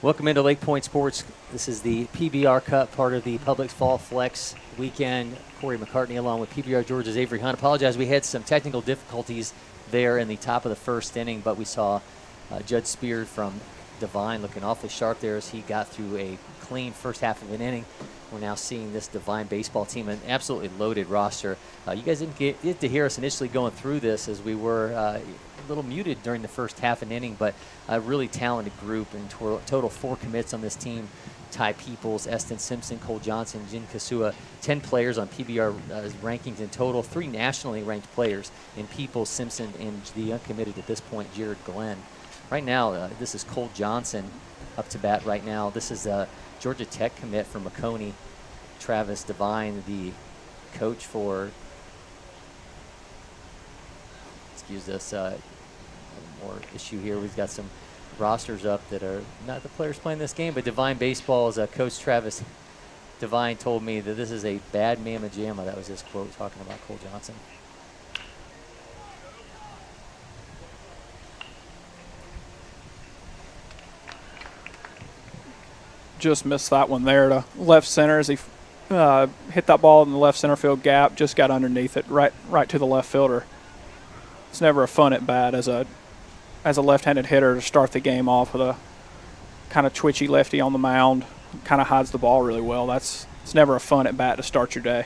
Welcome into Lakepoint Sports. This is the PBR Cup, part of the Publix Fall Flex weekend. Corey McCartney along with PBR Georgia's Avery Hunt. Apologize, we had some technical difficulties there in the top of the first inning, but we saw Judd Speer from Devine looking awfully sharp there as he got through a clean first half of an inning. We're now seeing this Devine baseball team, an absolutely loaded roster. You guys didn't get to hear us initially going through this as we were a little muted during the first half an inning, but a really talented group. In total 4 commits on this team. Ty Peoples, Eston Simpson, Cole Johnson, Jin Kasua. 10 players on PBR rankings in total. 3 nationally ranked players in Peoples, Simpson, and the uncommitted at this point, Jared Glenn. Right now, this is Cole Johnson up to bat right now. This is Georgia Tech commit from McCartney. Travis Devine, the coach for, excuse us, more issue here. We've got some rosters up that are not the players playing this game, but Devine Baseball's Coach Travis Devine told me that this is a bad mamma jamma. That was his quote talking about Cole Johnson. Just missed that one there to left center as he hit that ball in the left center field gap. Just got underneath it, right to the left fielder. It's never a fun at bat as a left-handed hitter to start the game off with a kind of twitchy lefty on the mound. Kind of hides the ball really well. It's never a fun at bat to start your day.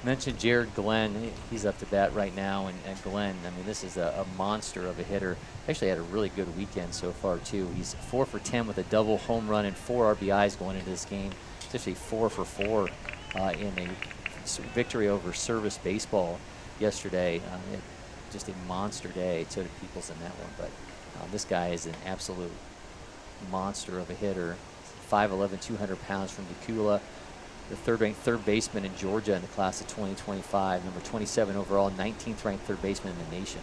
Mentioned Jared Glenn. He's up to bat right now, and Glenn, I mean, this is a monster of a hitter. Actually had a really good weekend so far too. He's 4 for 10 with a double home run and 4 RBIs going into this game. It's actually 4 for 4 in a victory over Service Baseball yesterday. Just a monster day. So did Peoples in that one, but this guy is an absolute monster of a hitter. 5'11", 200 pounds from Decula. The third-ranked third baseman in Georgia in the class of 2025, number 27 overall, 19th ranked third baseman in the nation.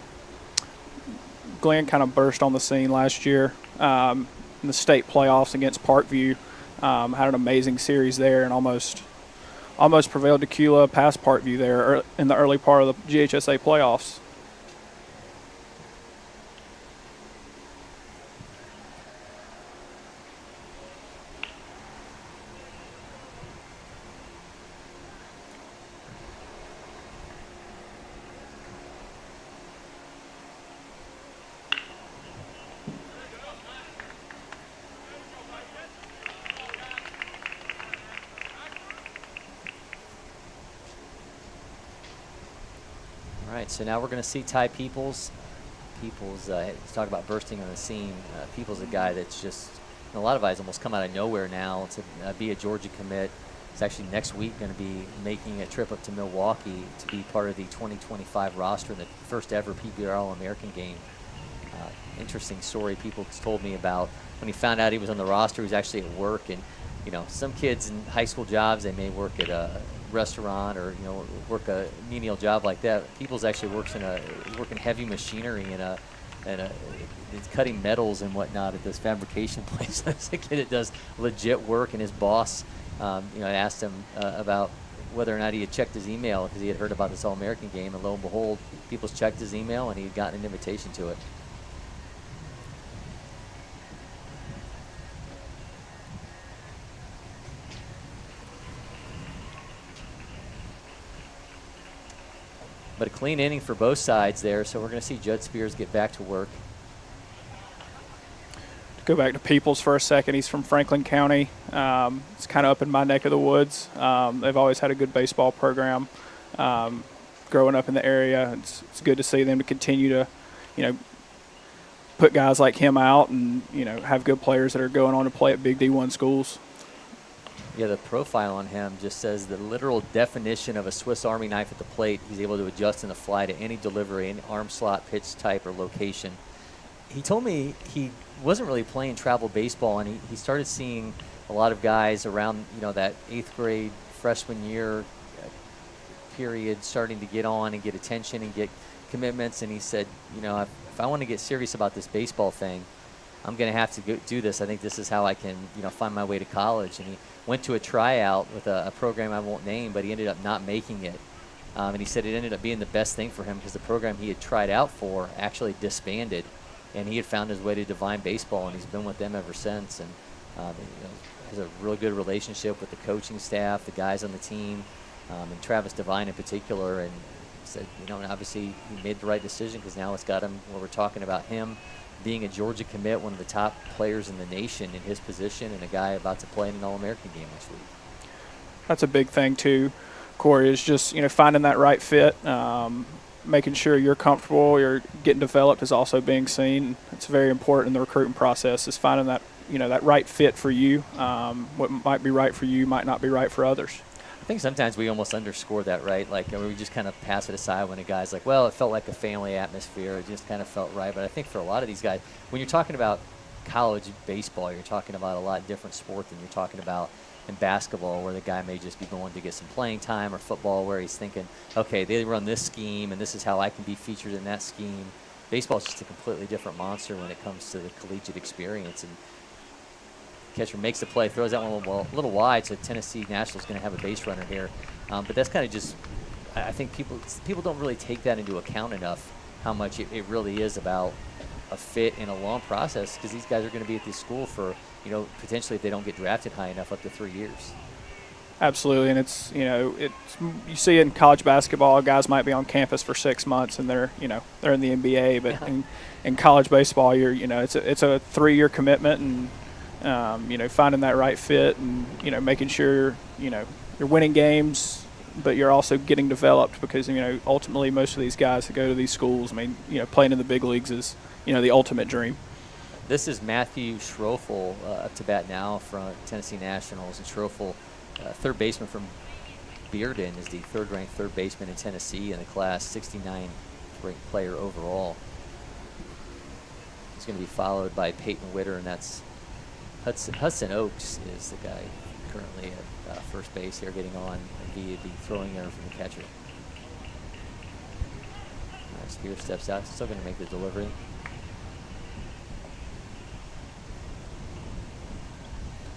Glenn kind of burst on the scene last year in the state playoffs against Parkview. Had an amazing series there and almost prevailed Decula past Parkview there in the early part of the GHSA playoffs. All right, so now we're going to see Ty Peoples. Let's talk about bursting on the scene. Peoples, a guy that's just, in a lot of eyes, almost come out of nowhere now to be a Georgia commit. He's actually next week going to be making a trip up to Milwaukee to be part of the 2025 roster in the first ever PBR All-American game. Interesting story people told me about when he found out he was on the roster. He was actually at work, and you know, some kids in high school jobs, they may work at a restaurant or work a menial job like that. Peoples actually works working heavy machinery and he's cutting metals and whatnot at this fabrication place. That's a kid that does legit work, and his boss, asked him about whether or not he had checked his email because he had heard about this All-American game, and lo and behold, Peoples checked his email and he had gotten an invitation to it. But a clean inning for both sides there, so we're going to see Judd Spears get back to work. To go back to Peoples for a second, he's from Franklin County. It's kind of up in my neck of the woods. They've always had a good baseball program. Growing up in the area, it's good to see them to continue to, put guys like him out and, have good players that are going on to play at big D1 schools. Yeah, the profile on him just says the literal definition of a Swiss Army knife at the plate. He's able to adjust in the fly to any delivery, any arm slot, pitch type, or location. He told me he wasn't really playing travel baseball, and he started seeing a lot of guys around, that 8th grade freshman year period starting to get on and get attention and get commitments. And he said, if I want to get serious about this baseball thing, I'm going to have to do this. I think this is how I can, find my way to college. And he went to a tryout with a program I won't name, but he ended up not making it. And he said it ended up being the best thing for him because the program he had tried out for actually disbanded, and he had found his way to Devine baseball, and he's been with them ever since. And has a real good relationship with the coaching staff, the guys on the team, and Travis Devine in particular. And said, and obviously he made the right decision because now it's got him where we're talking about him being a Georgia commit, one of the top players in the nation in his position, and a guy about to play in an All-American game this week. That's a big thing too, Corey, is just finding that right fit, making sure you're comfortable, you're getting developed is also being seen. It's very important in the recruiting process, is finding that that right fit for you. What might be right for you might not be right for others. I think sometimes we almost underscore that, right? Like we just kind of pass it aside when a guy's like, well, it felt like a family atmosphere. It just kind of felt right. But I think for a lot of these guys, when you're talking about college baseball, you're talking about a lot different sport than you're talking about in basketball, where the guy may just be going to get some playing time, or football where he's thinking, okay, they run this scheme and this is how I can be featured in that scheme. Baseball is just a completely different monster when it comes to the collegiate experience. And catcher makes the play, throws that one a little wide, so Tennessee National is going to have a base runner here. But that's kind of just, I think people don't really take that into account enough, how much it really is about a fit in a long process, because these guys are going to be at this school for, potentially, if they don't get drafted high enough, up to 3 years. Absolutely, and it's you see in college basketball, guys might be on campus for 6 months and they're they're in the NBA, but in college baseball, it's a 3-year commitment, and finding that right fit, and making sure you're winning games, but you're also getting developed, because ultimately most of these guys that go to these schools, playing in the big leagues is the ultimate dream. This is Matthew Schroeffel up to bat now from Tennessee Nationals, and Schroeffel, third baseman from Bearden, is the third-ranked third baseman in Tennessee in the class, 69th ranked player overall. He's going to be followed by Peyton Witter, and that's Hudson Oaks is the guy currently at first base here, getting on via the throwing error from the catcher. Spear steps out, still going to make the delivery.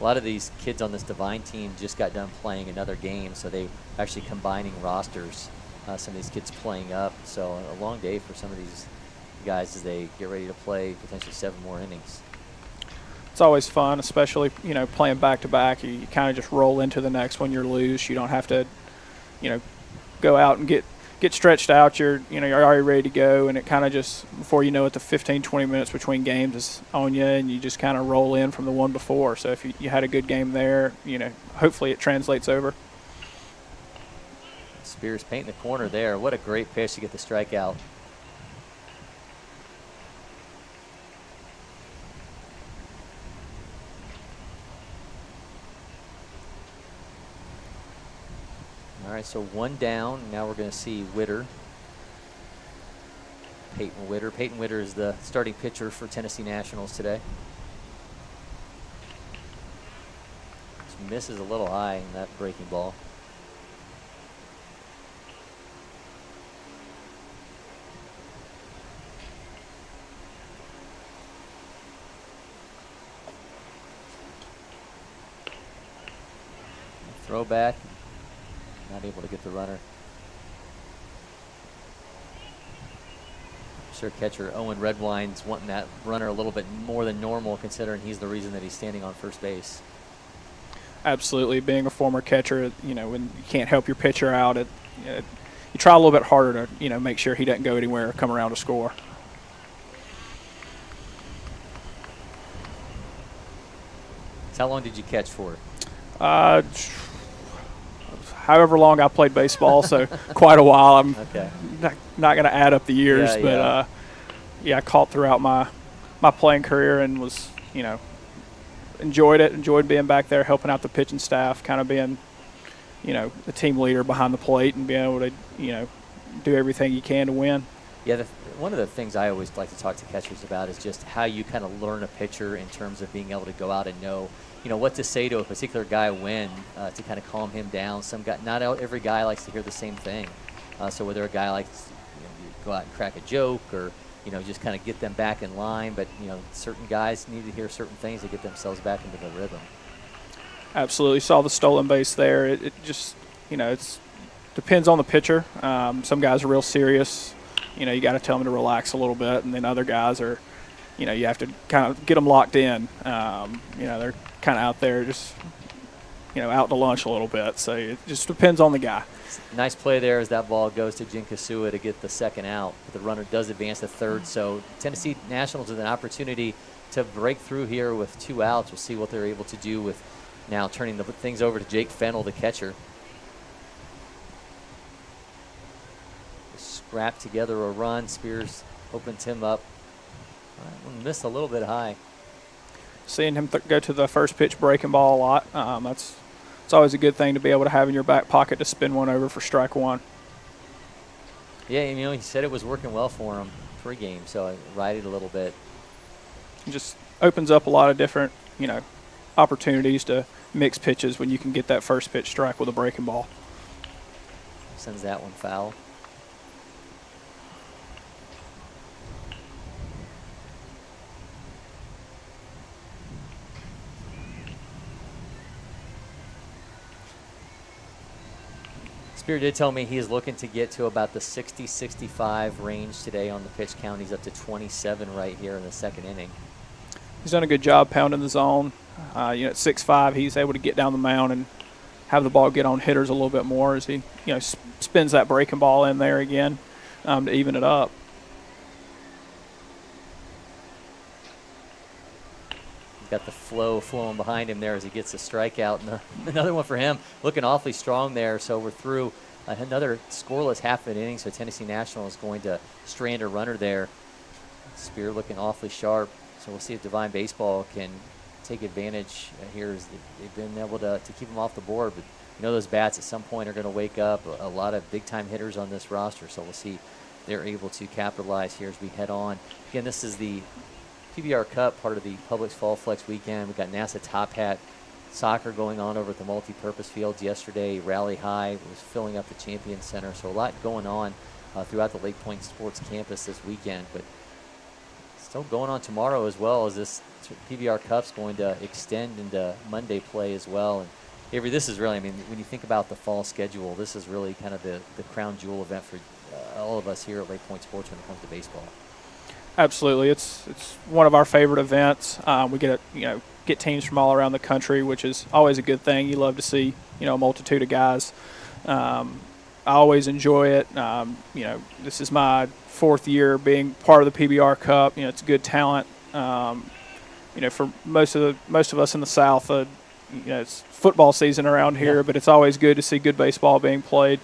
A lot of these kids on this Devine team just got done playing another game, so they're actually combining rosters. Some of these kids playing up, so a long day for some of these guys as they get ready to play potentially 7 more innings. It's always fun, especially playing back to back. You kind of just roll into the next one. You're loose. You don't have to go out and get stretched out. You're already ready to go, and it kind of just, before you know it, the 15-20 minutes between games is on you, and you just kind of roll in from the one before. So if you had a good game there, hopefully it translates over. Spears painting the corner there. What a great pitch to get the strikeout. All right, so 1 down. Now we're going to see Witter. Peyton Witter. Peyton Witter is the starting pitcher for Tennessee Nationals today. Just misses a little high in that breaking ball. Throw back. Not able to get the runner. I'm sure catcher Owen Redwine's wanting that runner a little bit more than normal, considering he's the reason that he's standing on first base. Absolutely. Being a former catcher, when you can't help your pitcher out, you try a little bit harder to, make sure he doesn't go anywhere or come around to score. So how long did you catch for? However long I played baseball, so quite a while. I'm okay. not going to add up the years, yeah, but I caught throughout my playing career, and was, enjoyed it, enjoyed being back there, helping out the pitching staff, kind of being, the team leader behind the plate, and being able to, do everything you can to win. Yeah, one of the things I always like to talk to catchers about is just how you kind of learn a pitcher in terms of being able to go out and know, what to say to a particular guy when, to kind of calm him down. Not every guy likes to hear the same thing. So whether a guy likes go out and crack a joke, or just kind of get them back in line, but certain guys need to hear certain things to get themselves back into the rhythm. Absolutely. Saw the stolen base there. It just, it's depends on the pitcher. Some guys are real serious. You got to tell them to relax a little bit, and then other guys are, you have to kind of get them locked in. They're kind of out there just, out to lunch a little bit. So it just depends on the guy. Nice play there as that ball goes to Jinkasua to get the second out. But the runner does advance to third. So Tennessee Nationals with an opportunity to break through here with 2 outs. We'll see what they're able to do with now turning the things over to Jake Fennell, the catcher. Scrap together a run. Spears opens him up. Missed a little bit high. Seeing him go to the first pitch breaking ball a lot. It's always a good thing to be able to have in your back pocket to spin one over for strike one. Yeah, he said it was working well for him pregame, so I ride it a little bit. It just opens up a lot of different, opportunities to mix pitches when you can get that first pitch strike with a breaking ball. Sends that one foul. Spear did tell me he is looking to get to about the 60-65 range today on the pitch count. He's up to 27 right here in the second inning. He's done a good job pounding the zone. At 6'5", he's able to get down the mound and have the ball get on hitters a little bit more as he, spins that breaking ball in there again to even it up. Got the flow flowing behind him there as he gets a strikeout. And another one for him, looking awfully strong there. So we're through another scoreless half of an inning. So Tennessee National is going to strand a runner there. Spear looking awfully sharp. So we'll see if Devine Baseball can take advantage here as they've been able to keep him off the board. But those bats at some point are going to wake up. A lot of big-time hitters on this roster. So we'll see if they're able to capitalize here as we head on. Again, this is the PBR Cup, part of the Publix Fall Flex weekend. We've got NASA Top Hat soccer going on over at the multipurpose fields yesterday. Rally High was filling up the Champion Center. So a lot going on throughout the Lakepoint Sports Campus this weekend. But still going on tomorrow as well, as this PBR Cup's going to extend into Monday play as well. And Avery, this is really, when you think about the fall schedule, this is really kind of the crown jewel event for all of us here at Lakepoint Sports when it comes to baseball. Absolutely, it's one of our favorite events. We get get teams from all around the country, which is always a good thing. You love to see a multitude of guys. I always enjoy it. This is my 4th year being part of the PBR Cup. It's good talent. For most of us in the South, it's football season around here, but it's always good to see good baseball being played.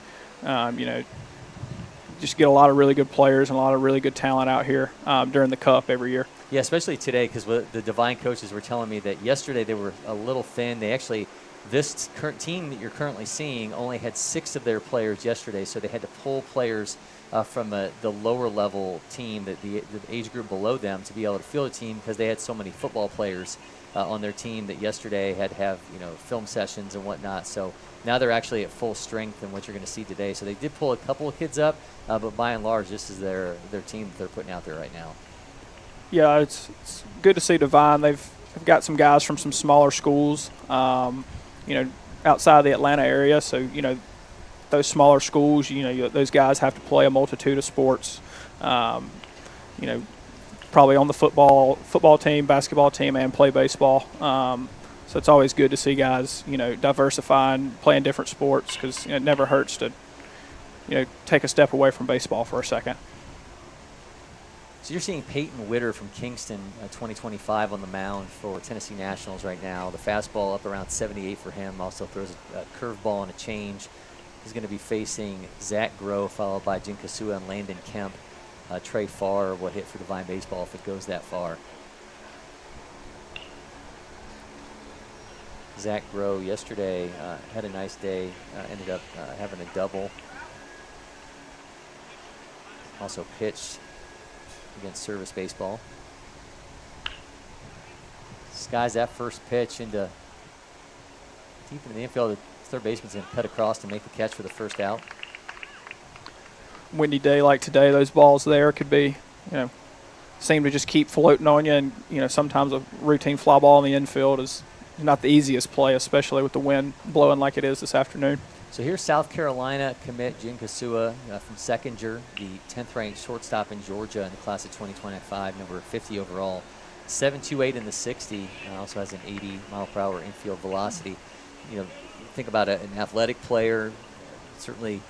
Just get a lot of really good players and a lot of really good talent out here during the Cup every year. Yeah, especially today, because the Devine coaches were telling me that yesterday they were a little thin. They actually, this current team that you're currently seeing only had 6 of their players yesterday, so they had to pull players from the lower level team, the age group below them, to be able to field a team because they had so many football players on their team that yesterday had to have film sessions and whatnot. So now they're actually at full strength in what you're going to see today. So they did pull a couple of kids up, but by and large, this is their team that they're putting out there right now. Yeah, it's good to see Devine. They've got some guys from some smaller schools, outside the Atlanta area. So those smaller schools, those guys have to play a multitude of sports. Probably on the football team, basketball team, and play baseball. So it's always good to see guys, diversifying, playing different sports, because it never hurts to, take a step away from baseball for a second. So you're seeing Peyton Witter from Kingston, 2025 on the mound for Tennessee Nationals right now. The fastball up around 78 for him. Also throws a curveball and a change. He's going to be facing Zach Groh, followed by Jinkasua and Landon Kemp. Trey Farr will hit for Devine Baseball if it goes that far. Zach Groh yesterday had a nice day, ended up having a double. Also pitched against Service Baseball. Skies that first pitch into deep into the infield. The third baseman's going to cut across to make the catch for the first out. Windy day like today, those balls there could be, seem to just keep floating on you. And, sometimes a routine fly ball in the infield is not the easiest play, especially with the wind blowing like it is this afternoon. So here's South Carolina commit Jin Kasua from Seconder, the 10th ranked shortstop in Georgia in the class of 2025, number 50 overall. 7.28 in the 60. Also has an 80 mile per hour infield velocity. You know, think about an athletic player. Certainly,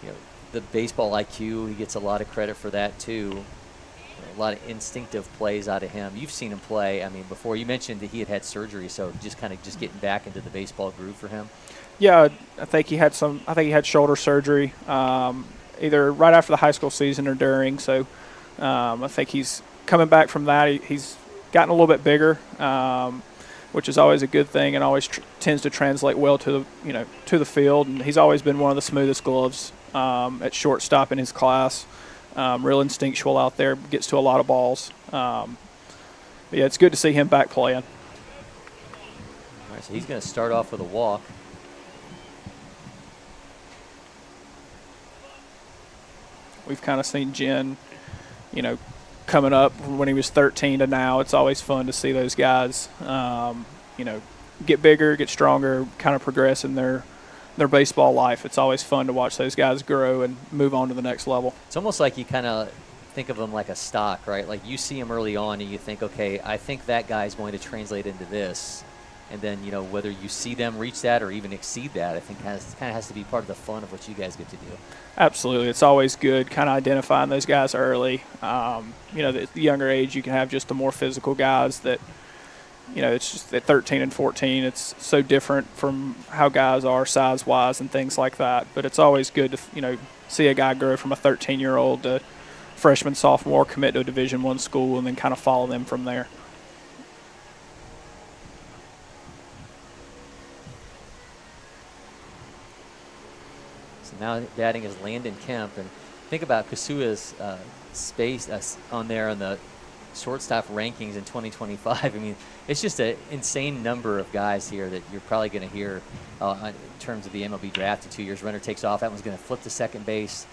you know, the baseball IQ. He gets a lot of credit for that too. A lot of instinctive plays out of him. You've seen him play. I mean, before you mentioned that he had surgery, so just getting back into the baseball groove for him. Yeah, I think he had shoulder surgery, either right after the high school season or during. So I think he's coming back from that. He's gotten a little bit bigger, which is always a good thing, and always tends to translate well to the field. And he's always been one of the smoothest gloves at shortstop in his class. Real instinctual out there, gets to a lot of balls. But yeah, it's good to see him back playing. All right, so he's going to start off with a walk. We've kind of seen Jen, coming up when he was 13 to now. It's always fun to see those guys, get bigger, get stronger, kind of progress in their baseball life. It's always fun to watch those guys grow and move on to the next level. It's almost like you kind of think of them like a stock, right? Like you see them early on and you think, okay, I think that guy's going to translate into this. And then, whether you see them reach that or even exceed that, I think kind of has to be part of the fun of what you guys get to do. Absolutely. It's always good kind of identifying those guys early. The younger age, you can have just the more physical guys that, it's just at 13 and 14, it's so different from how guys are size-wise and things like that. But it's always good to, see a guy grow from a 13-year-old to freshman, sophomore, commit to a Division I school, and then kind of follow them from there. Now batting is Landon Kemp, and think about Kasua's space on there on the shortstop rankings in 2025. I mean, it's just an insane number of guys here that you're probably going to hear in terms of the MLB draft in 2 years. Runner takes off. That one's going to flip to second base.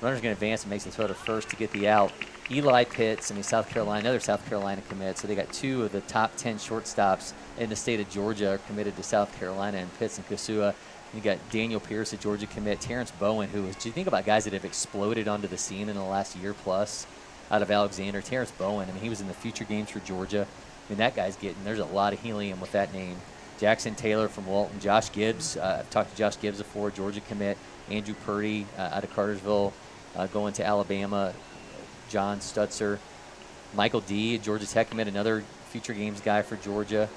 Runner's going to advance and makes the throw to first to get the out. Eli Pitts, South Carolina, another South Carolina commit. So they got two of the top 10 shortstops in the state of Georgia are committed to South Carolina, and Pitts and Kasua. You got Daniel Pierce, a Georgia commit, Terrence Bowen, do you think about guys that have exploded onto the scene in the last year plus out of Alexander? Terrence Bowen, he was in the future games for Georgia. That guy's there's a lot of helium with that name. Jackson Taylor from Walton, Josh Gibbs, I've talked to Josh Gibbs before, Georgia commit, Andrew Purdy out of Cartersville going to Alabama, John Stutzer, Michael D., Georgia Tech commit, another future games guy for Georgia.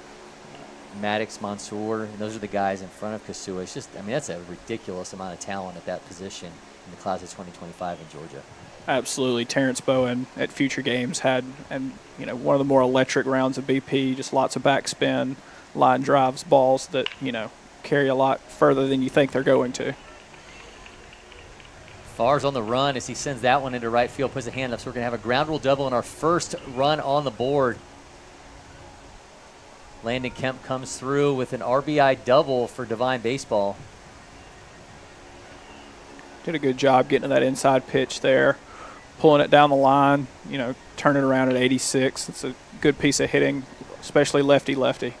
Maddox, Mansour, and those are the guys in front of Kasua. It's just, that's a ridiculous amount of talent at that position in the class of 2025 in Georgia. Absolutely. Terrence Bowen at future games had, one of the more electric rounds of BP, just lots of backspin, line drives, balls that, carry a lot further than you think they're going to. Farr's on the run as he sends that one into right field, puts a hand up, so we're going to have a ground rule double and our first run on the board. Landon Kemp comes through with an RBI double for Devine baseball. Did a good job getting to that inside pitch there, pulling it down the line, turning it around at 86. It's a good piece of hitting, especially lefty-lefty.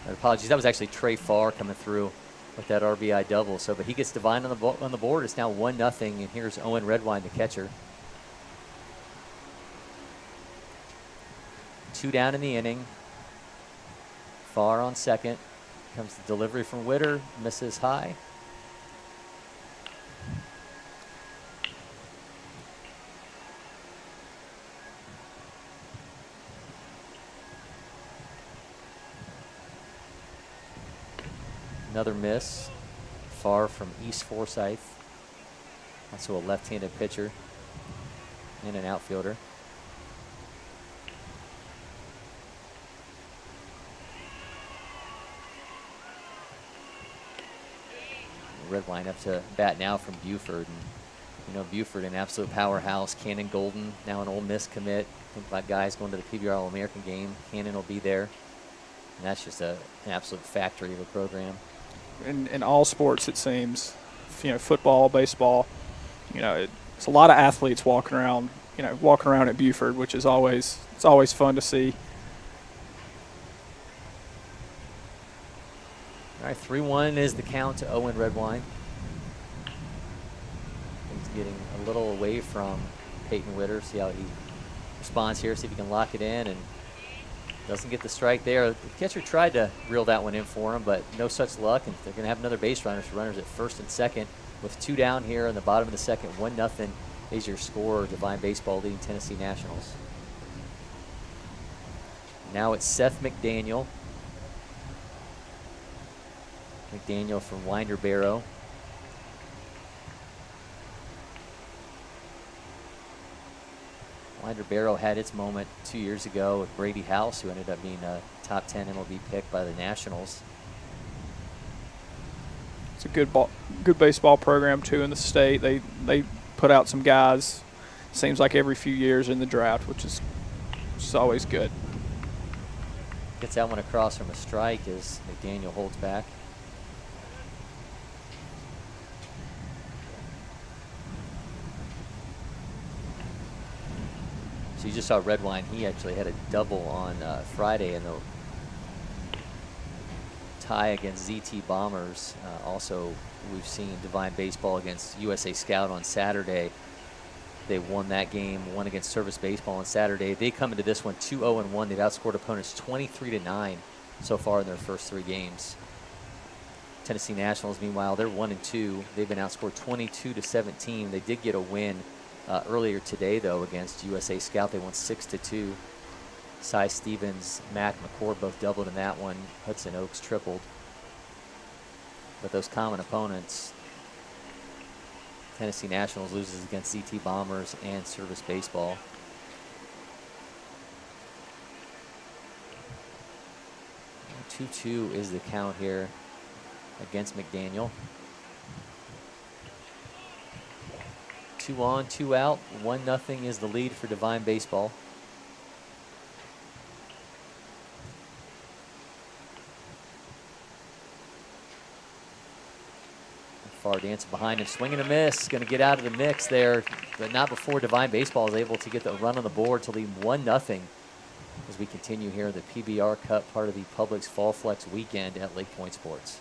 Apologies, that was actually Trey Farr coming through with that RBI double. But he gets Devine on the board. It's now 1-0, and here's Owen Redwine, the catcher. 2 down in the inning. Farr on second. Comes the delivery from Witter. Misses high. Another miss. Farr from East Forsyth. Also a left-handed pitcher and an outfielder. Redwine up to bat now from Buford. And, Buford, an absolute powerhouse. Cannon Golden, now an Ole Miss commit. Think about guys going to the PBR All-American game. Cannon will be there. And that's just an absolute factory of a program. In all sports, it seems, football, baseball, it's a lot of athletes walking around at Buford, which is always fun to see. All right, right, 3-1 is the count to Owen Redwine. He's getting a little away from Peyton Witter. See how he responds here. See if he can lock it in, and doesn't get the strike there. The catcher tried to reel that one in for him, but no such luck, and they're going to have another base runner. So runners at first and second with 2 down here in the bottom of the second. 1-0 is your score. Devine Baseball leading Tennessee Nationals. Now it's Seth McDaniel. McDaniel from Winder Barrow. Winder Barrow had its moment 2 years ago with Brady House, who ended up being a top 10 MLB pick by the Nationals. It's a good baseball program too in the state. They put out some guys, seems like every few years in the draft, which is always good. Gets that one across from a strike as McDaniel holds back. So you just saw Redwine. He actually had a double on Friday in the tie against ZT Bombers. Also, we've seen Devine Baseball against USA Scout on Saturday. They won that game, won against Service Baseball on Saturday. They come into this one 2-0-1. They've outscored opponents 23-9 so far in their first 3 games. Tennessee Nationals, meanwhile, they're 1-2. They've been outscored 22-17. They did get a win earlier today, though, against USA Scout. They won 6-2. Cy Stevens, Mac McCord both doubled in that one. Hudson Oaks tripled. But those common opponents, Tennessee Nationals loses against ZT Bombers and Service Baseball. And 2-2 is the count here against McDaniel. 2 on, 2 out. 1-0 is the lead for Devine Baseball. Far dancing behind him, swing and a miss. Going to get out of the mix there, but not before Devine Baseball is able to get the run on the board to lead 1-0 as we continue here the PBR Cup, part of the Publix Fall Flex weekend at Lakepoint Sports.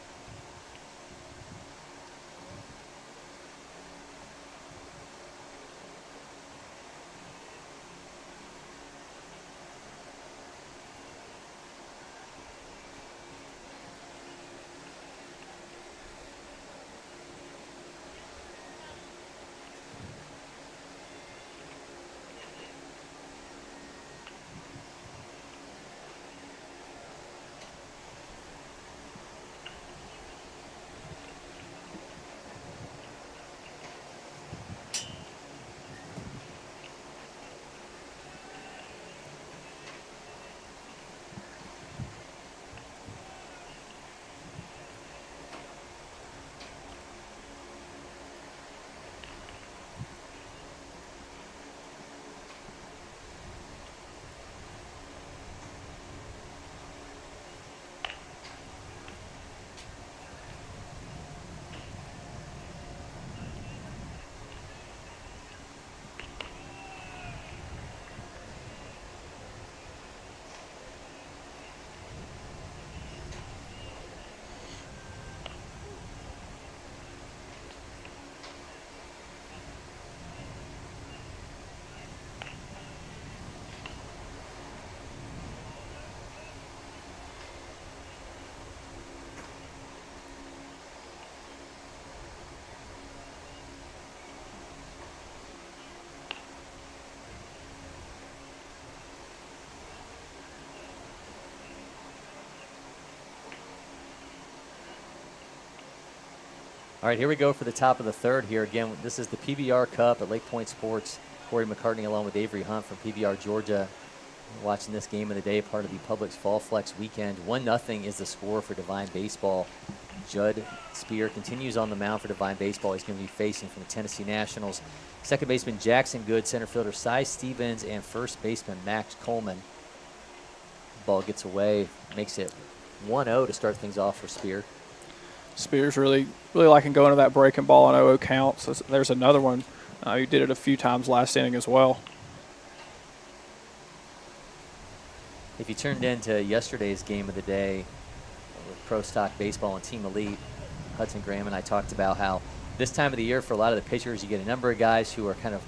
All right, here we go for the top of the third here. Again, this is the PBR Cup at Lakepoint Sports. Corey McCartney along with Avery Hunt from PBR Georgia. Watching this game of the day, part of the Publix Fall Flex weekend. 1-0 is the score for Devine Baseball. Judd Speer continues on the mound for Devine Baseball. He's going to be facing from the Tennessee Nationals. Second baseman Jackson Good, center fielder Cy Stevens, and first baseman Max Coleman. Ball gets away, makes it 1-0 to start things off for Speer. Spear's really liking going to that breaking ball on 0-0 count. So there's another one. He did it a few times last inning as well. If you turned into yesterday's game of the day, Pro Stock Baseball and Team Elite, Hudson Graham and I talked about how this time of the year for a lot of the pitchers, you get a number of guys who are kind of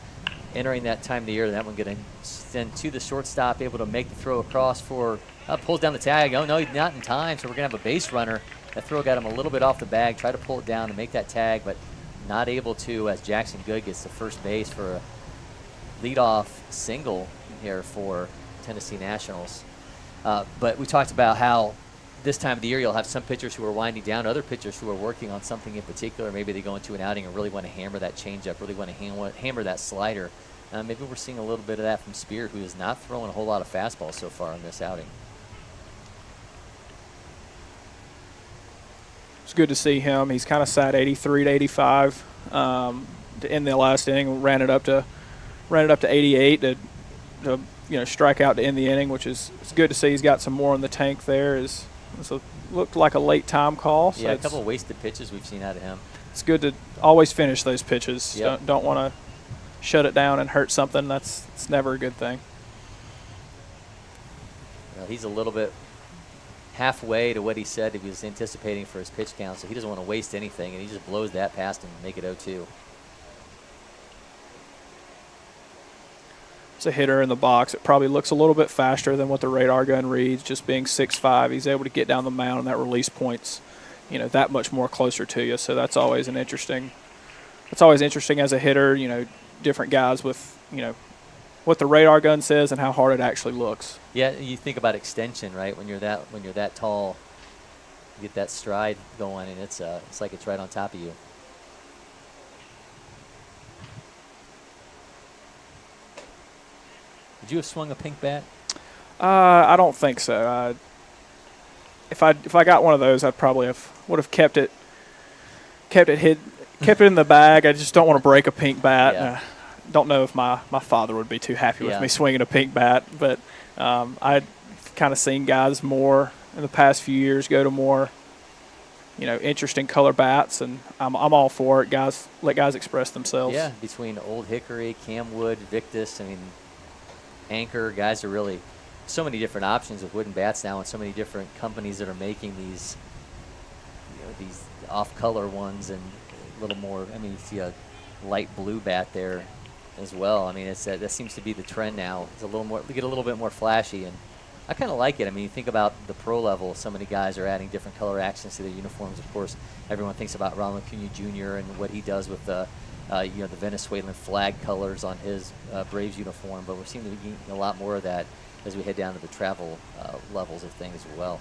entering that time of the year, that one getting sent to the shortstop, able to make the throw across for, pulls down the tag. Oh, no, he's not in time, so we're going to have a base runner. That throw got him a little bit off the bag, tried to pull it down to make that tag, but not able to, as Jackson Good gets the first base for a leadoff single here for Tennessee Nationals. But we talked about how this time of the year you'll have some pitchers who are winding down, other pitchers who are working on something in particular. Maybe they go into an outing and really want to hammer that changeup, really want to hammer that slider. Maybe we're seeing a little bit of that from Speer, who is not throwing a whole lot of fastballs so far in this outing. It's good to see him. He's kind of sat 83 to 85 in the last inning. Ran it up to 88 to strike out to end the inning, which is it's good to see. He's got some more in the tank there. Looked like a late time call. So yeah, a couple of wasted pitches we've seen out of him. It's good to always finish those pitches. Yep. Don't want to shut it down and hurt something. It's never a good thing. Well, he's a little bit halfway to what he said he was anticipating for his pitch count, so he doesn't want to waste anything, and he just blows that past him and make it 0-2. It's a hitter in the box. It probably looks a little bit faster than what the radar gun reads, just being 6'5". He's able to get down the mound, and that release point's that much more closer to you. So that's always interesting as a hitter, different guys with, what the radar gun says and how hard it actually looks. Yeah, you think about extension, right? When you're that tall, you get that stride going, and it's like it's right on top of you. Would you have swung a pink bat? I don't think so. If I got one of those, I probably would have kept it in the bag. I just don't want to break a pink bat. Yeah. Don't know if my father would be too happy with me swinging a pink bat, but I've kind of seen guys more in the past few years go to more, interesting color bats, and I'm all for it. Let guys express themselves. Yeah, between Old Hickory, Camwood, Victus, Anchor, guys are really so many different options with wooden bats now, and so many different companies that are making these, these off-color ones and a little more. You see a light blue bat there as well. That seems to be the trend now. It's a little more, get a little bit more flashy, and I kind of like it. You think about the pro level. So many guys are adding different color accents to their uniforms. Of course, everyone thinks about Ronald Acuna Jr. and what he does with the Venezuelan flag colors on his Braves uniform. But we're seeing to be getting a lot more of that as we head down to the travel levels of things as well.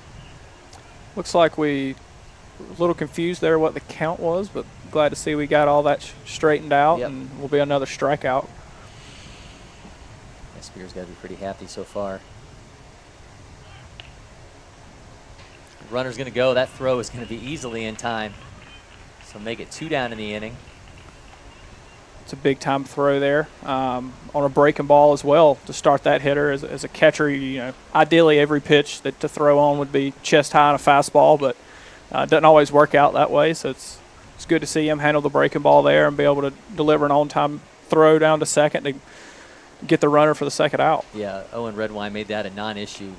Looks like we were a little confused there what the count was, but glad to see we got all that straightened out. Yep. And will be another strikeout. Yeah, Speer's got to be pretty happy so far. Runner's going to go. That throw is going to be easily in time. So make it 2 down in the inning. It's a big-time throw there on a breaking ball as well to start that hitter. As a catcher, ideally every pitch that to throw on would be chest high on a fastball, but it doesn't always work out that way. So it's good to see him handle the breaking ball there and be able to deliver an on-time throw down to second to get the runner for the second out. Yeah, Owen Redwine made that a non-issue.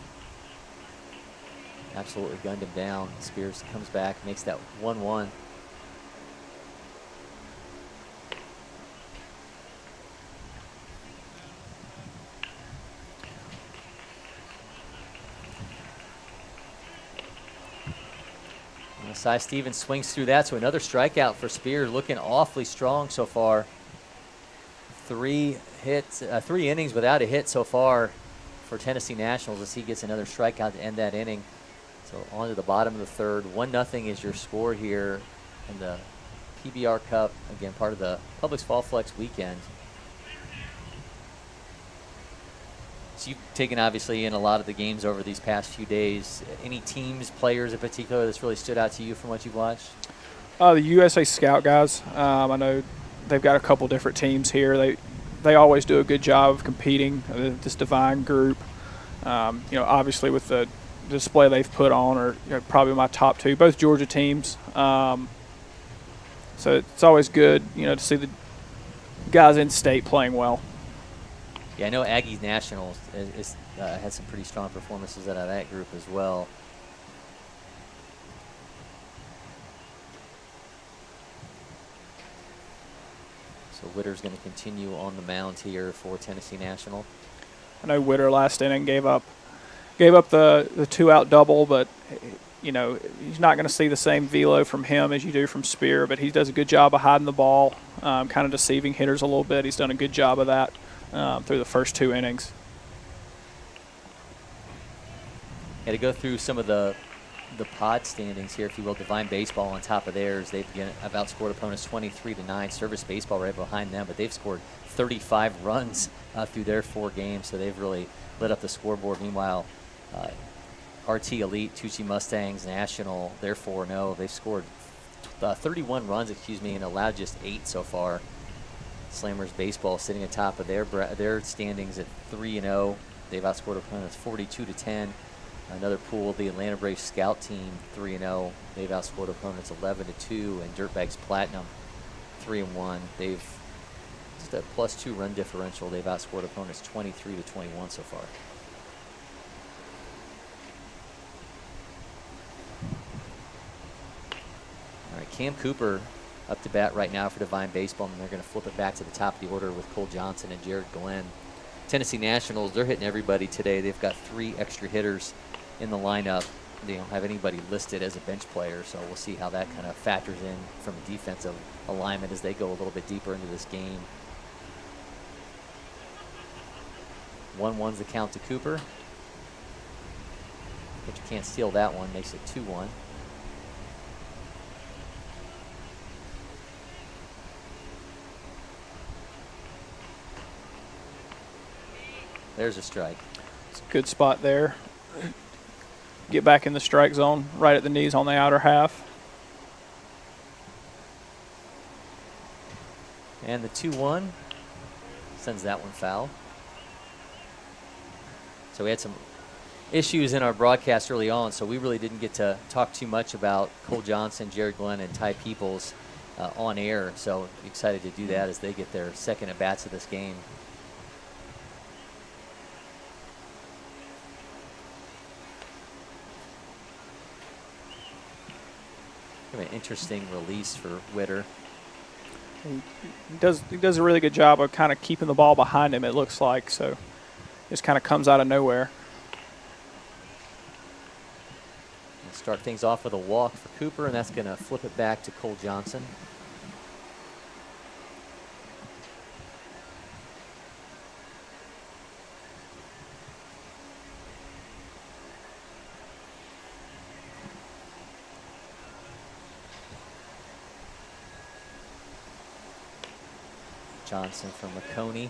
Absolutely gunned him down. Spears comes back, makes that 1-1. Cy Stevens swings through that, so another strikeout for Spear, looking awfully strong so far. 3 innings without a hit so far for Tennessee Nationals as he gets another strikeout to end that inning. So on to the bottom of the third. 1-0 is your score here in the PBR Cup, again, part of the Publix Fall Flex weekend. So you've taken, obviously, in a lot of the games over these past few days. Any teams, players in particular that's really stood out to you from what you've watched? The USA Scout guys. I know they've got a couple different teams here. They always do a good job of competing. This Devine group, obviously with the display they've put on are probably my top 2, both Georgia teams. So it's always good, to see the guys in state playing well. Yeah, I know Aggies Nationals had some pretty strong performances out of that group as well. So Witter's going to continue on the mound here for Tennessee National. I know Witter last inning gave up the 2-out double, but you know, he's not going to see the same velo from him as you do from Speer, but he does a good job of hiding the ball, kind of deceiving hitters a little bit. He's done a good job of that through the first 2 innings. Had to go through some of the pod standings here, if you will. Devine baseball on top of theirs. Have outscored opponents 23-9. Service baseball right behind them, but they've scored 35 runs through their 4 games, so they've really lit up the scoreboard. Meanwhile, RT Elite, Tucci Mustangs, National, they're 4-0. They've scored 31 runs, and allowed just 8 so far. Slammers baseball sitting atop of their standings at 3-0. They've outscored opponents 42-10. Another pool, the Atlanta Braves Scout Team, 3-0. They've outscored opponents 11-2, and Dirtbags Platinum, 3-1. They've just a +2 run differential. They've outscored opponents 23-21 so far. All right, Cam Cooper up to bat right now for Devine baseball, and they're going to flip it back to the top of the order with Cole Johnson and Jared Glenn. Tennessee Nationals, they're hitting everybody today. They've got 3 extra hitters in the lineup. They don't have anybody listed as a bench player, so we'll see how that kind of factors in from a defensive alignment as they go a little bit deeper into this game. 1-1's the count to Cooper. But you can't steal that one, makes it 2-1. There's a strike. It's a good spot there. Get back in the strike zone, right at the knees on the outer half. And the 2-1 sends that one foul. So we had some issues in our broadcast early on, so we really didn't get to talk too much about Cole Johnson, Jared Glenn, and Ty Peoples on air. So excited to do that as they get their second at-bats of this game. An interesting release for Witter. He does a really good job of kind of keeping the ball behind him, it looks like, so just kind of comes out of nowhere. We'll start things off with a walk for Cooper, and that's going to flip it back to Cole Johnson. Johnson from McCartney.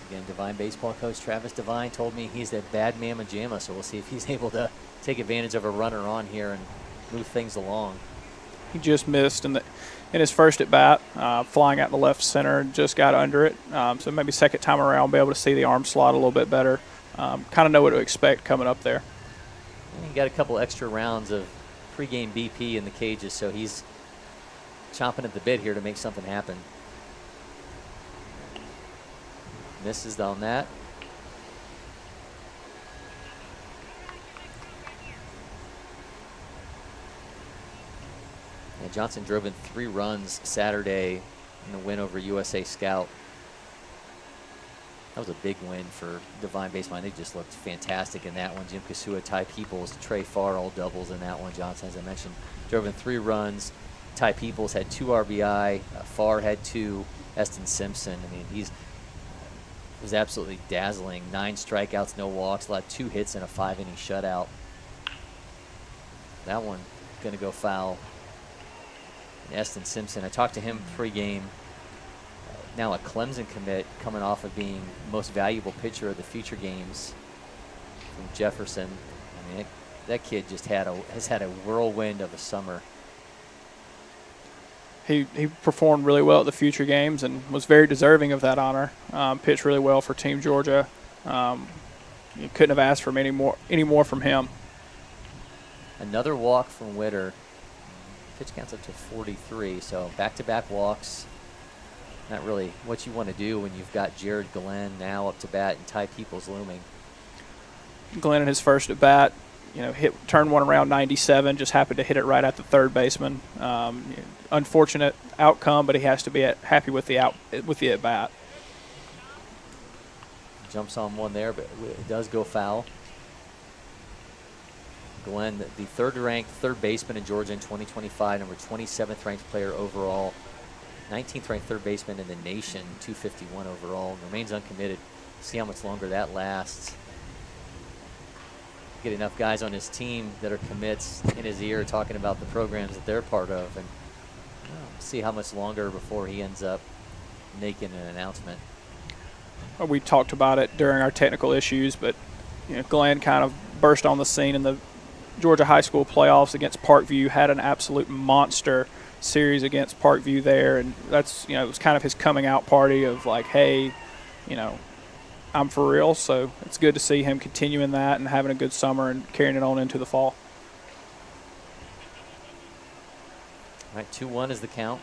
Again, Devine baseball coach Travis Devine told me he's that bad mamma jamma, so we'll see if he's able to take advantage of a runner on here and move things along. He just missed in his first at bat, flying out the left center, just got under it. So maybe second time around, be able to see the arm slot a little bit better. Kind of know what to expect coming up there. And he got a couple extra rounds of pregame BP in the cages, so he's chomping at the bit here to make something happen. Misses on that. And Johnson drove in 3 runs Saturday in the win over USA Scout. That was a big win for Devine baseball. They just looked fantastic in that one. Jim Kasua, Ty Peoples, Trey Farr, all doubles in that one. Johnson, as I mentioned, drove in 3 runs. Ty Peoples had 2 RBI. Farr had 2. Eston Simpson, I mean, he was absolutely dazzling. 9 strikeouts, no walks, allowed 2 hits and a 5-inning shutout. That one going to go foul. And Eston Simpson, I talked to him pregame. Now a Clemson commit, coming off of being most valuable pitcher of the future games from Jefferson. I mean, that kid just has had a whirlwind of a summer. He performed really well at the future games and was very deserving of that honor. Pitched really well for Team Georgia. You couldn't have asked for any more from him. Another walk from Witter. Pitch counts up to 43, so back-to-back walks. Not really what you want to do when you've got Jared Glenn now up to bat and Ty Peoples looming. Glenn in his first at bat turned one around 97, just happened to hit it right at the third baseman. Unfortunate outcome, but he has to be happy with the at bat. Jumps on one there, but it does go foul. Glenn, the third-ranked third baseman in Georgia in 2025, number 27th ranked player overall, 19th ranked third baseman in the nation, 251 overall, remains uncommitted. See how much longer that lasts. Get enough guys on his team that are commits in his ear talking about the programs that they're part of, and see how much longer before he ends up making an announcement. Well, we talked about it during our technical issues, but Glenn kind of burst on the scene in the Georgia high school playoffs against Parkview, had an absolute monster series against Parkview there, and that's it was kind of his coming out party of like, hey, I'm for real. So it's good to see him continuing that and having a good summer and carrying it on into the fall. All right, 2-1 is the count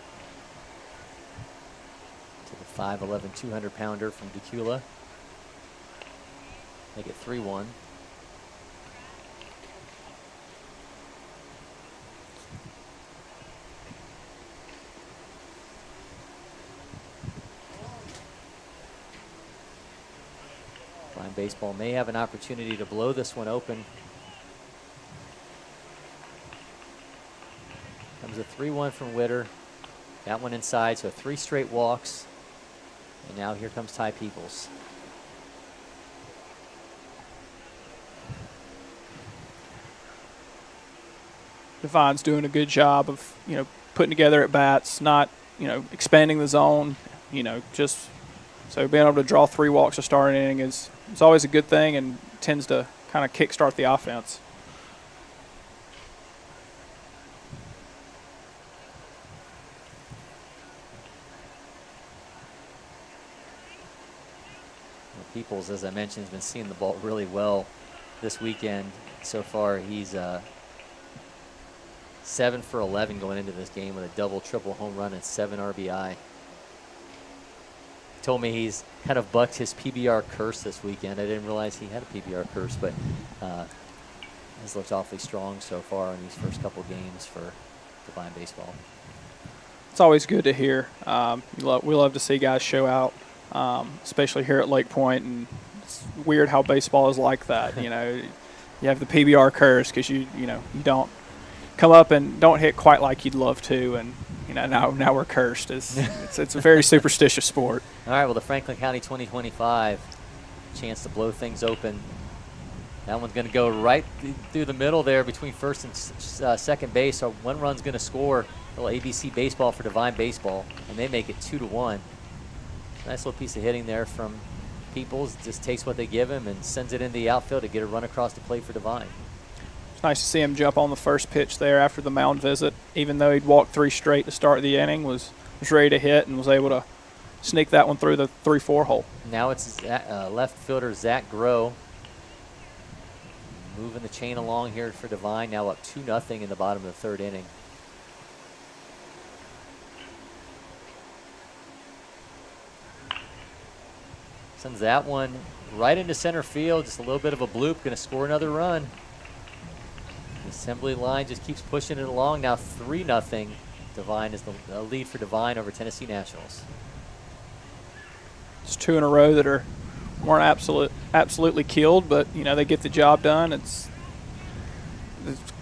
to the 5'11", 200-pounder from Decula. Make it 3-1. Flying baseball may have an opportunity to blow this one open. Comes a 3-1 from Witter. That one inside, so 3 straight walks. And now here comes Ty Peoples. Devine's doing a good job of, putting together at bats, not, expanding the zone, just so being able to draw 3 walks to start an inning is always a good thing and tends to kind of kickstart the offense. Peoples, as I mentioned, has been seeing the ball really well this weekend. So far, he's 7 for 11 going into this game with a double, triple home run and 7 RBI. He told me he's kind of bucked his PBR curse this weekend. I didn't realize he had a PBR curse, but has looked awfully strong so far in these first couple games for Devine baseball. It's always good to hear. We love to see guys show out, especially here at Lakepoint, and it's weird how baseball is like that. You have the PBR curse because you don't come up and don't hit quite like you'd love to, and now we're cursed. It's a very superstitious sport. All right, well, the Franklin County 2025 chance to blow things open. That one's going to go right through the middle there between first and second base. So one run's going to score. A little ABC baseball for Devine baseball, and they make it 2-1. Nice little piece of hitting there from Peoples. Just takes what they give him and sends it into the outfield to get a run across the plate for Devine. It's nice to see him jump on the first pitch there after the mound visit. Even though he'd walked 3 straight to start the inning, was ready to hit and was able to sneak that one through the 3-4 hole. Now it's left fielder Zach Groh moving the chain along here for Devine. Now up 2-0 in the bottom of the 3rd inning. Sends that one right into center field. Just a little bit of a bloop. Going to score another run. The assembly line just keeps pushing it along. Now 3-0. Devine is the lead for Devine over Tennessee Nationals. It's 2 in a row that weren't absolutely killed, but they get the job done. It's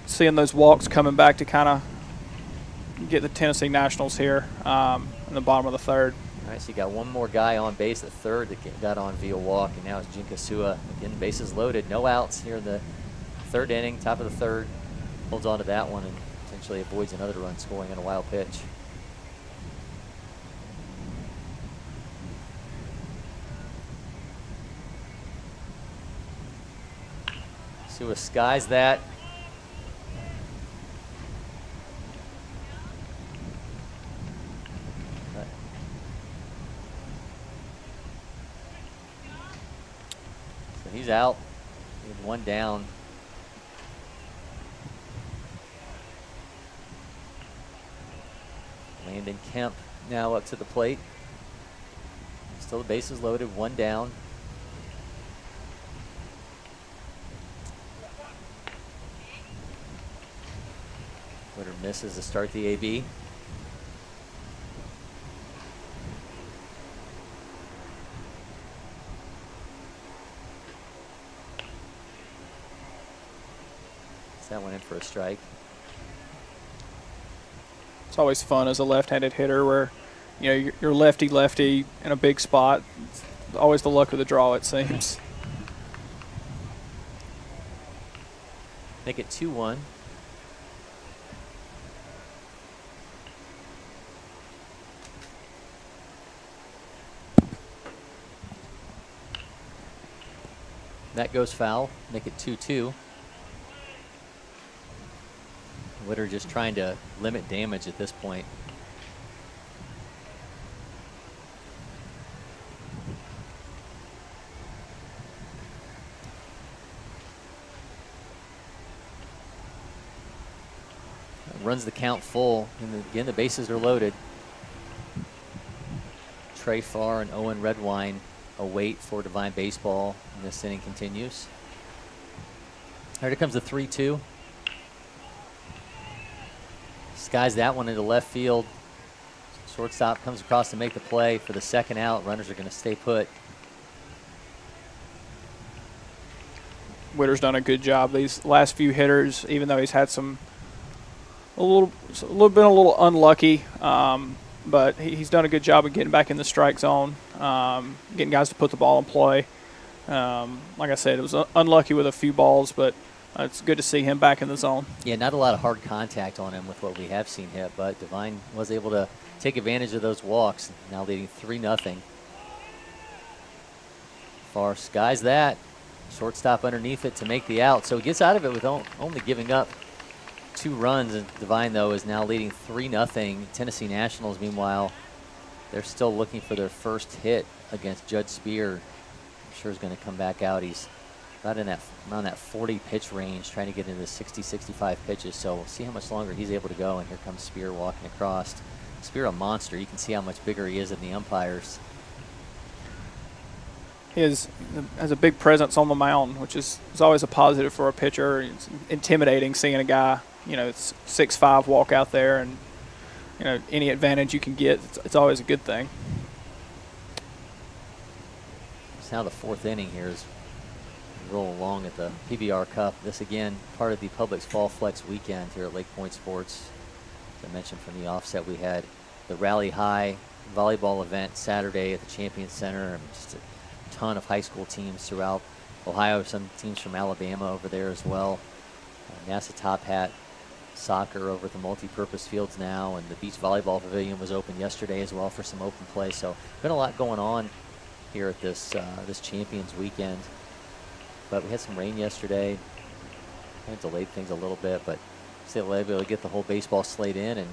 seeing those walks coming back to kind of get the Tennessee Nationals here in the bottom of the 3rd. All right, so you got one more guy on base at 3rd that got on via walk, and now it's Jinkasua. Again, bases loaded, no outs here in the 3rd inning, top of the 3rd. Holds on to that one and potentially avoids another run scoring on a wild pitch. Sua skies that. He's out with 1 down. Landon Kemp now up to the plate. Still the bases loaded, 1 down. Witter misses to start the AB. That went in for a strike. It's always fun as a left-handed hitter where, you're lefty in a big spot. It's always the luck of the draw, it seems. Make it 2-1. That goes foul. Make it 2-2. Witter just trying to limit damage at this point. Runs the count full, and again the bases are loaded. Trey Farr and Owen Redwine await for Devine baseball, and this inning continues. Here comes the 3-2. Skies that one into left field. Shortstop comes across to make the play for the second out. Runners are going to stay put. Witter's done a good job these last few hitters, even though he's had a little unlucky, but he's done a good job of getting back in the strike zone, getting guys to put the ball in play. Like I said, it was unlucky with a few balls, but it's good to see him back in the zone. Yeah, not a lot of hard contact on him with what we have seen hit, but Devine was able to take advantage of those walks, now leading 3-0. Farr skies that. Shortstop underneath it to make the out. So he gets out of it with only giving up 2 runs. And Devine, though, is now leading 3-0. Tennessee Nationals, meanwhile, they're still looking for their first hit against Judd Speer. I'm sure is going to come back out. He's about around that 40 pitch range, trying to get into 60, 65 pitches. So we'll see how much longer he's able to go. And here comes Speer walking across. Speer, a monster. You can see how much bigger he is than the umpires. He has a big presence on the mound, which is always a positive for a pitcher. It's intimidating seeing a guy, it's 6'5", walk out there, and any advantage you can get, it's always a good thing. It's now the 4th inning here is rolling along at the PBR Cup. This again part of the Publix Fall Flex weekend here at Lakepoint Sports. As I mentioned from the offset, we had the Rally High volleyball event Saturday at the Champion Center, and just a ton of high school teams throughout Ohio, some teams from Alabama over there as well. NASA Top Hat soccer over at the multi-purpose fields now, and the beach volleyball pavilion was open yesterday as well for some open play. So been a lot going on here at this this Champions weekend. But we had some rain yesterday, kind of delayed things a little bit, but still able to get the whole baseball slate in and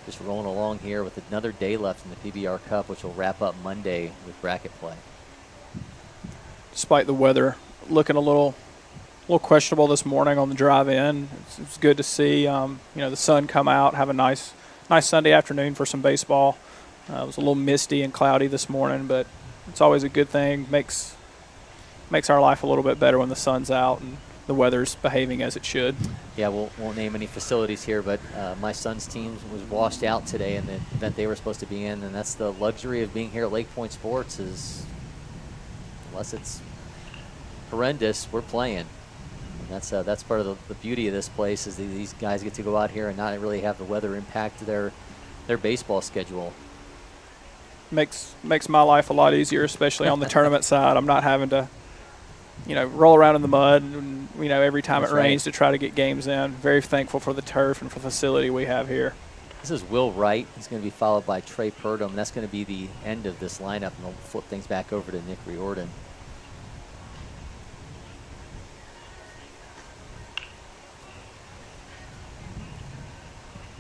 just rolling along here with another day left in the PBR Cup, which will wrap up Monday with bracket play. Despite the weather looking a little questionable this morning on the drive in, it's good to see the sun come out, have a nice Sunday afternoon for some baseball. It was a little misty and cloudy this morning, but it's always a good thing. Makes our life a little bit better when the sun's out and the weather's behaving as it should. Yeah, won't name any facilities here, but my son's team was washed out today in the event they were supposed to be in, and that's the luxury of being here at Lakepoint Sports is, unless it's horrendous, we're playing. And that's part of the beauty of this place is these guys get to go out here and not really have the weather impact their baseball schedule. Makes my life a lot easier, especially on the tournament side. I'm not having to roll around in the mud and, every time That's it rains right. to try to get games in. Very thankful for the turf and for the facility we have here. This is Will Wright. He's going to be followed by Trey Purdom. That's going to be the end of this lineup, and we'll flip things back over to Nick Riordan.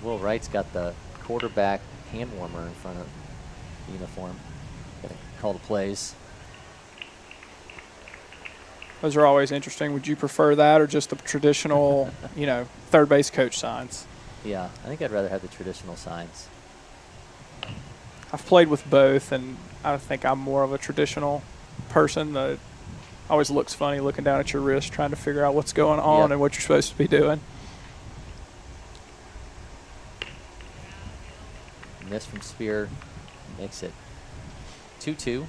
Will Wright's got the quarterback hand warmer in front of the uniform. Got to call the plays. Those are always interesting. Would you prefer that or just the traditional, third base coach signs? Yeah, I think I'd rather have the traditional signs. I've played with both, and I think I'm more of a traditional person. That always looks funny looking down at your wrist trying to figure out what's going on and what you're supposed to be doing. Miss from Speer makes it 2-2.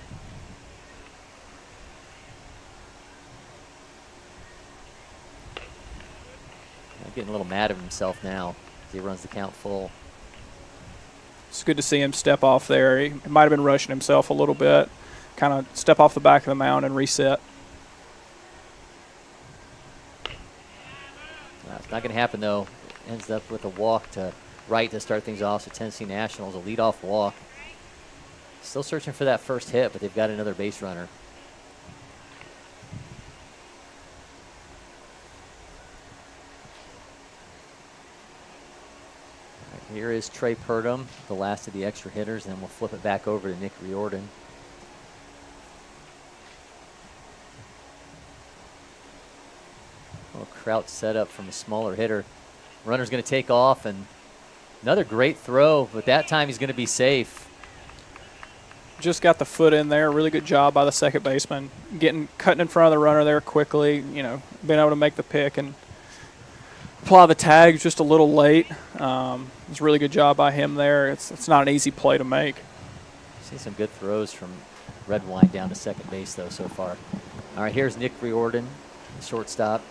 Getting a little mad at himself now as he runs the count full. It's good to see him step off there. He might have been rushing himself a little bit. Kind of step off the back of the mound and reset. It's not going to happen, though. Ends up with a walk to right to start things off. So Tennessee Nationals, a leadoff walk. Still searching for that first hit, but they've got another base runner. Here is Trey Purdom, the last of the extra hitters, and we'll flip it back over to Nick Riordan. Little crouch setup from a smaller hitter. Runner's going to take off, and another great throw, but that time he's going to be safe. Just got the foot in there. Really good job by the second baseman. Cutting in front of the runner there quickly, being able to make the pick and apply the tag just a little late. It's a really good job by him there. It's not an easy play to make. Seen some good throws from Redwine down to second base, though, so far. All right, here's Nick Riordan, shortstop.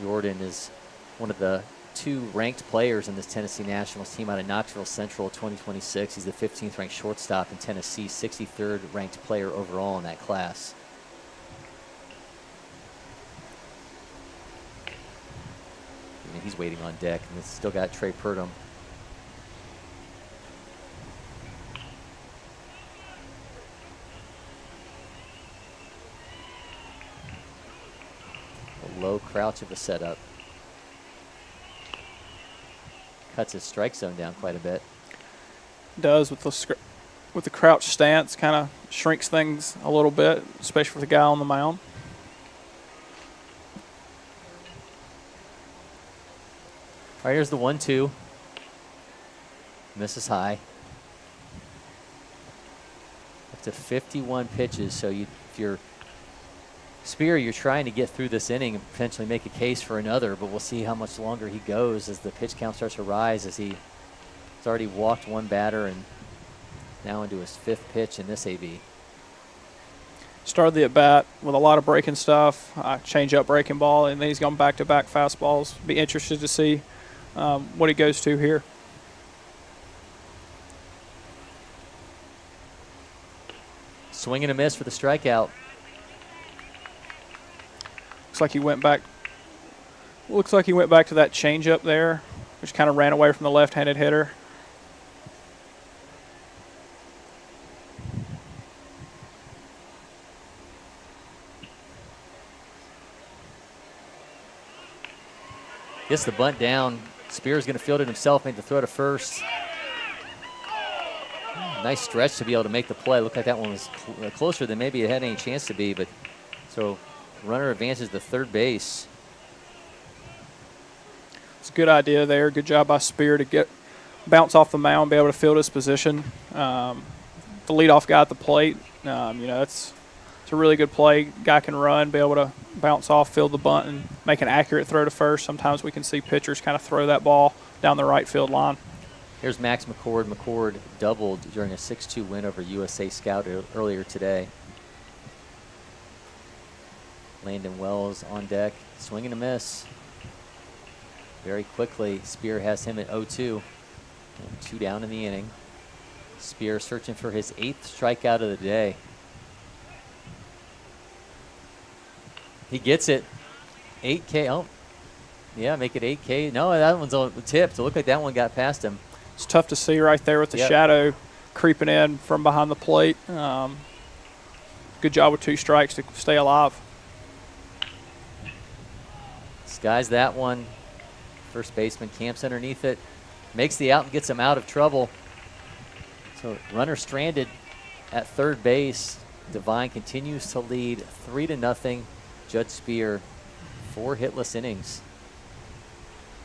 Riordan is one of the 2 ranked players in this Tennessee Nationals team out of Knoxville Central 2026. He's the 15th ranked shortstop in Tennessee, 63rd ranked player overall in that class. He's waiting on deck, and it's still got Trey Purdom. A low crouch of a setup. Cuts his strike zone down quite a bit. Does with the crouch stance, kind of shrinks things a little bit, especially for the guy on the mound. All right, here's the 1-2. Misses high. Up to 51 pitches. So if you're Speer, you're trying to get through this inning and potentially make a case for another, but we'll see how much longer he goes as the pitch count starts to rise, as he's already walked one batter and now into his 5th pitch in this AB. Started the at-bat with a lot of breaking stuff, change-up breaking ball, and then he's gone back-to-back fastballs. Be interested to see what he goes to here. Swing and a miss for the strikeout. Looks like he went back to that changeup there, which kind of ran away from the left-handed hitter. Gets the bunt down. Spear's going to field it himself, made the throw to first. Nice stretch to be able to make the play. Looked like that one was closer than maybe it had any chance to be, but so runner advances to third base. It's a good idea there. Good job by Speer to bounce off the mound, be able to field his position. The leadoff guy at the plate, it's a really good play. Guy can run, be able to bounce off, field the bunt, and make an accurate throw to first. Sometimes we can see pitchers kind of throw that ball down the right field line. Here's Max McCord. McCord doubled during a 6-2 win over USA Scout earlier today. Landon Wells on deck, swing and a miss. Very quickly, Speer has him at 0-2. 2 down in the inning. Speer searching for his 8th strikeout of the day. He gets it. 8K. Oh, yeah, make it 8K. No, that one's on the tip. So it looked like that one got past him. It's tough to see right there with the shadow creeping in from behind the plate. Good job with 2 strikes to stay alive. Skies that one. First baseman camps underneath it. Makes the out and gets him out of trouble. So runner stranded at third base. Devine continues to lead 3-0. Judd Speer, 4 hitless innings.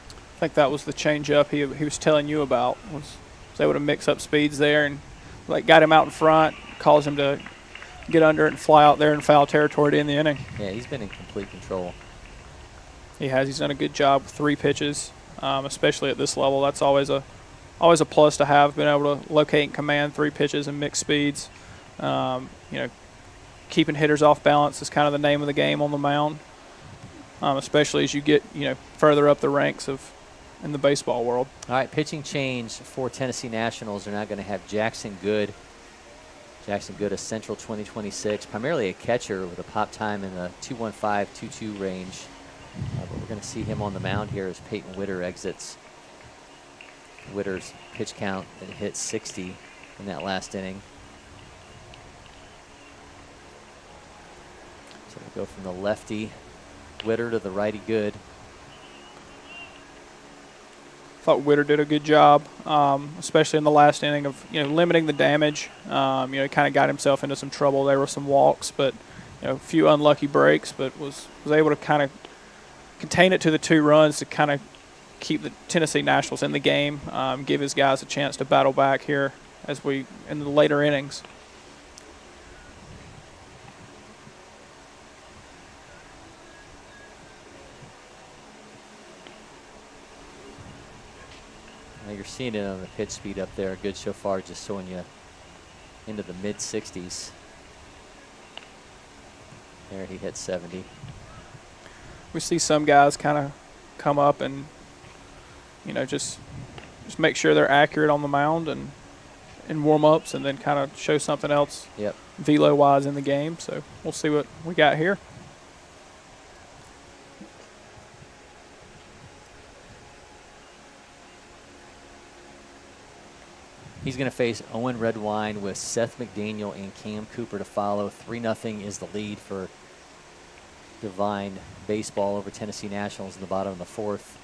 I think that was the changeup he was telling you about. Was able to mix up speeds there and got him out in front, caused him to get under it and fly out there in foul territory to end the inning. Yeah, he's been in complete control. He has. He's done a good job with 3 pitches, especially at this level. That's always a always a plus to have, being able to locate and command 3 pitches and mixed speeds. Keeping hitters off balance is kind of the name of the game on the mound, especially as you get further up the ranks in the baseball world. All right, pitching change for Tennessee Nationals. They're now going to have Jackson Good. Jackson Good, a Central 2026, primarily a catcher with a pop time in the 215-2.2 range. But we're going to see him on the mound here as Peyton Witter exits. Witter's pitch count that hit 60 in that last inning. So we'll go from the lefty Witter to the righty Good. Thought Witter did a good job, especially in the last inning of limiting the damage. He kind of got himself into some trouble. There were some walks, but a few unlucky breaks, but was able to kind of contain it to the 2 runs to kind of keep the Tennessee Nationals in the game, give his guys a chance to battle back here in the later innings. Now you're seeing it on the pitch speed up there. Good so far, just showing you into the mid-60s. There he hit 70. We see some guys kind of come up and just make sure they're accurate on the mound and in warm-ups, and then kind of show something else velo-wise in the game. So we'll see what we got here. He's going to face Owen Redwine with Seth McDaniel and Cam Cooper to follow. 3-0 is the lead for Devine baseball over Tennessee Nationals in the bottom of the 4th.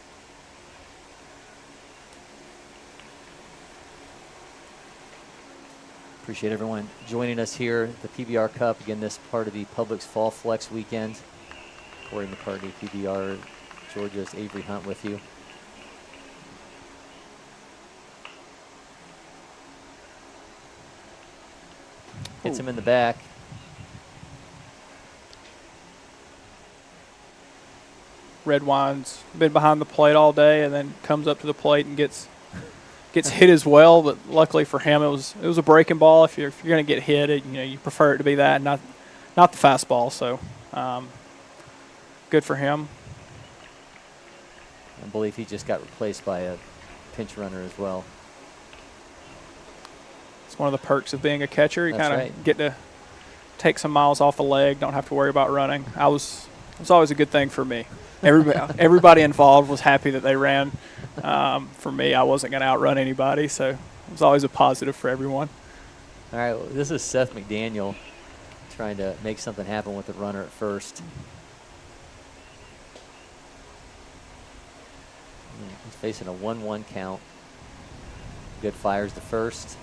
Appreciate everyone joining us here at the PBR Cup. Again, this part of the Publix Fall Flex weekend. Corey McCartney, PBR, Georgia's Avery Hunt with you. Hits him in the back. Redwine's been behind the plate all day, and then comes up to the plate and gets hit as well. But luckily for him, it was a breaking ball. If you're going to get hit, you prefer it to be that, not the fastball. So good for him. I believe he just got replaced by a pinch runner as well. It's one of the perks of being a catcher. You kind of get to take some miles off the leg, don't have to worry about running. It was always a good thing for me. Everybody involved was happy that they ran. For me, I wasn't going to outrun anybody, so it was always a positive for everyone. All right, well, this is Seth McDaniel trying to make something happen with the runner at first. He's facing a 1-1 count. Good fires the first.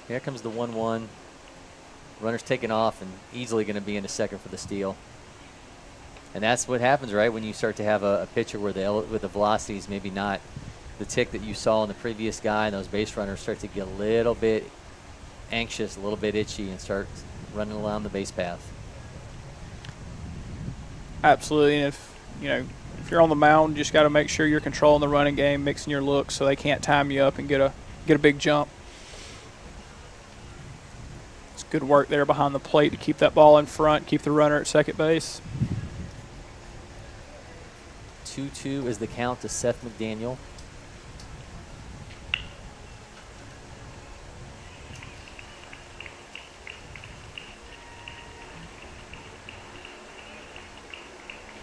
Here comes the 1-1. Runner's taking off and easily going to be into second for the steal. And that's what happens, right, when you start to have a pitcher where the velocity is maybe not the tick that you saw in the previous guy, and those base runners start to get a little bit anxious, a little bit itchy, and start running along the base path. Absolutely. And if you're on the mound, you just got to make sure you're controlling the running game, mixing your looks so they can't time you up and get a big jump. Good work there behind the plate to keep that ball in front, keep the runner at second base. 2-2 is the count to Seth McDaniel.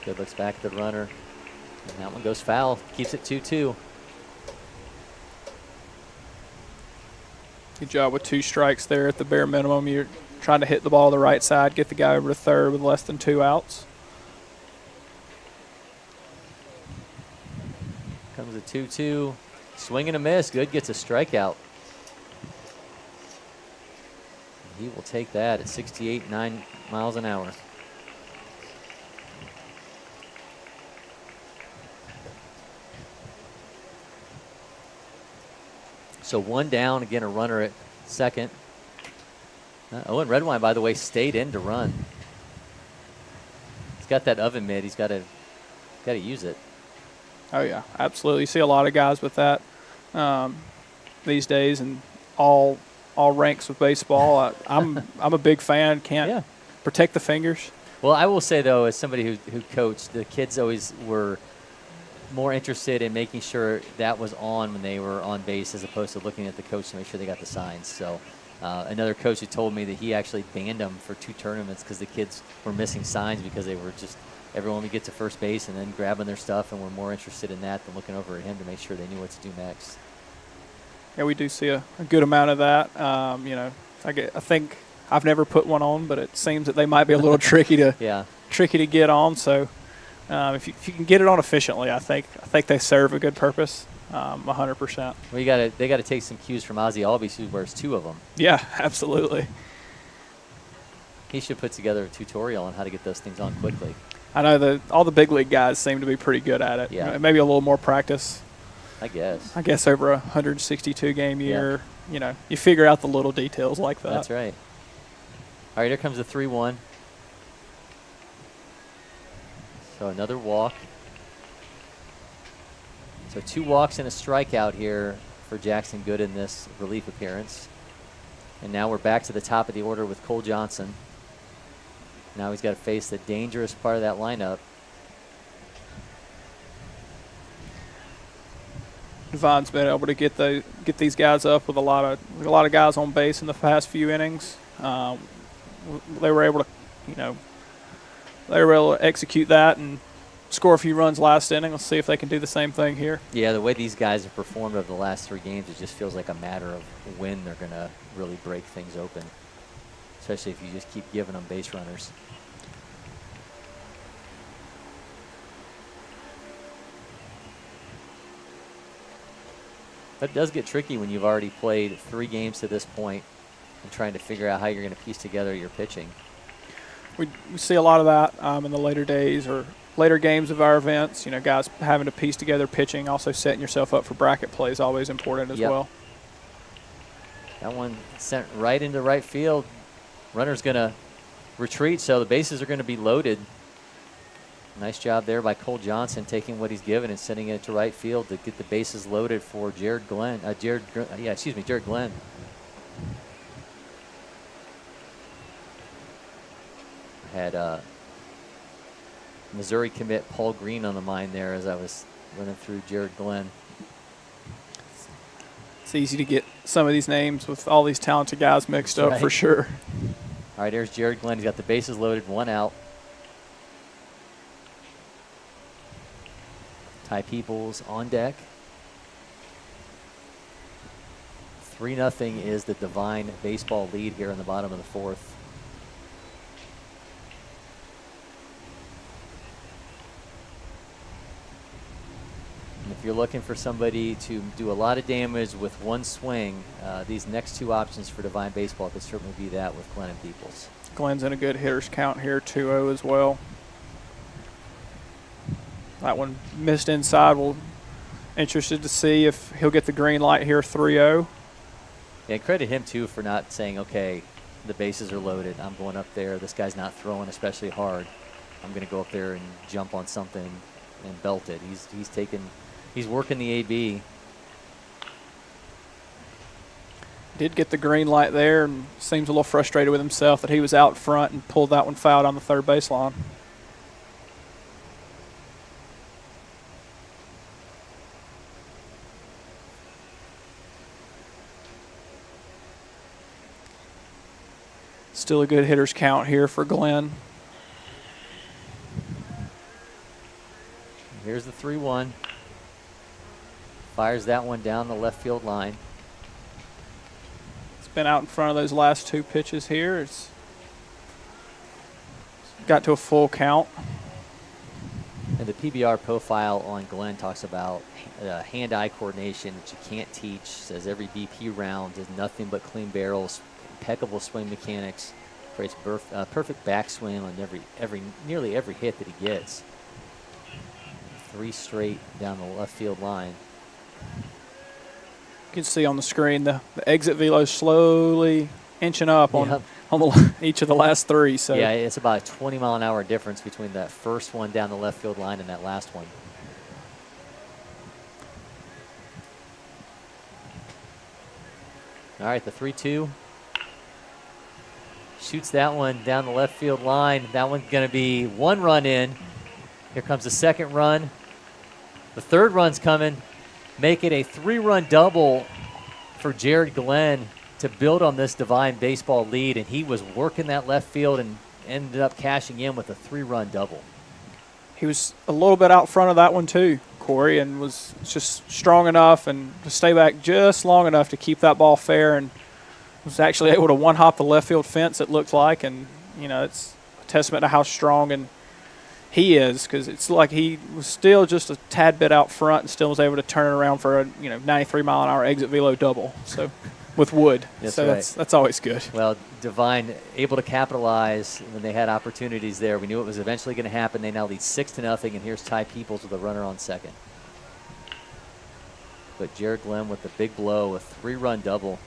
Good looks back at the runner. And that one goes foul. Keeps it 2-2. Good job with 2 strikes there at the bare minimum. You're trying to hit the ball to the right side, get the guy over to third with less than 2 outs. Comes a 2-2. Swing and a miss. Good gets a strikeout. He will take that at 68.9 miles an hour. So 1 down, again a runner at second. Owen Redwine, by the way, stayed in to run. He's got that oven mitt. He's got to use it. Oh yeah, absolutely. You see a lot of guys with that these days, and all ranks of baseball. I'm a big fan. Can't protect the fingers. Well, I will say though, as somebody who coached, the kids always were more interested in making sure that was on when they were on base, as opposed to looking at the coach to make sure they got the signs. So. Another coach who told me that he actually banned them for 2 tournaments because the kids were missing signs because they were just everyone would get to first base and then grabbing their stuff, and were more interested in that than looking over at him to make sure they knew what to do next. Yeah, we do see a good amount of that. I think I've never put one on, but it seems that they might be a little tricky to get on. So if you can get it on efficiently, I think they serve a good purpose. 100%. Well, they got to take some cues from Ozzie Albies, who wears 2 of them. Yeah, absolutely. He should put together a tutorial on how to get those things on quickly. I know all the big league guys seem to be pretty good at it. Yeah. Maybe a little more practice. I guess over a 162 game year, you figure out the little details like that. That's right. All right, here comes the 3-1. So another walk. So 2 walks and a strikeout here for Jackson Good in this relief appearance. And now we're back to the top of the order with Cole Johnson. Now he's got to face the dangerous part of that lineup. Devine's been able to get these guys up with a lot of guys on base in the past few innings. They were able to execute that and score a few runs last inning. Let's see if they can do the same thing here. Yeah, the way these guys have performed over the last 3 games, it just feels like a matter of when they're going to really break things open, especially if you just keep giving them base runners. But it does get tricky when you've already played 3 games to this point and trying to figure out how you're going to piece together your pitching. We see a lot of that in the later days or later games of our events. Guys having to piece together pitching, also setting yourself up for bracket play is always important as well. That one sent right into right field. Runner's going to retreat, so the bases are going to be loaded. Nice job there by Cole Johnson, taking what he's given and sending it to right field to get the bases loaded for Jared Glenn. Jared Glenn. Had Missouri commit Paul Green on the mind there as I was running through Jared Glenn. It's easy to get some of these names with all these talented guys mixed up for sure. All right, there's Jared Glenn. He's got the bases loaded, 1 out. Ty Peoples on deck. 3-0 is the Devine baseball lead here in the bottom of the 4th. And if you're looking for somebody to do a lot of damage with one swing, these next 2 options for Devine baseball could certainly be that with Glenn and Peoples. Glenn's in a good hitter's count here, 2-0 as well. That one missed inside. We'll interested to see if he'll get the green light here, 3-0. Yeah, credit him too for not saying, okay, the bases are loaded. I'm going up there. This guy's not throwing especially hard. I'm going to go up there and jump on something and belt it. He's working the AB. Did get the green light there and seems a little frustrated with himself that he was out front and pulled that one foul on the third baseline. Still a good hitter's count here for Glenn. Here's the 3-1. Fires that one down the left field line. It's been out in front of those last 2 pitches here. It's got to a full count. And the PBR profile on Glenn talks about hand-eye coordination, which you can't teach. Says every BP round is nothing but clean barrels, impeccable swing mechanics, creates perfect backswing on nearly every hit that he gets. 3 straight down the left field line. You can see on the screen the exit velo slowly inching up on on each of the last 3. So yeah, it's about a 20-mile-an-hour difference between that first one down the left field line and that last one. All right, the 3-2. Shoots that one down the left field line. That one's going to be 1 run in. Here comes the second run. The third run's coming. Make it a 3-run double for Jared Glenn to build on this Devine baseball lead, and he was working that left field and ended up cashing in with a 3-run double. he was a little bit out front of that one too, Corey, and was just strong enough and to stay back just long enough to keep that ball fair, and was actually able to one-hop the left field fence, it looked like. And, you know, it's a testament to how strong and he is, because it's like he was still just a tad bit out front and still was able to turn it around for a 93-mile-an-hour exit velo double. So with wood, That's so right. that's always good. Well, Devine able to capitalize when they had opportunities there. We knew it was eventually going to happen. They now lead 6-0, and here's Ty Peoples with a runner on second. But Jared Glenn with the big blow, a 3-run double.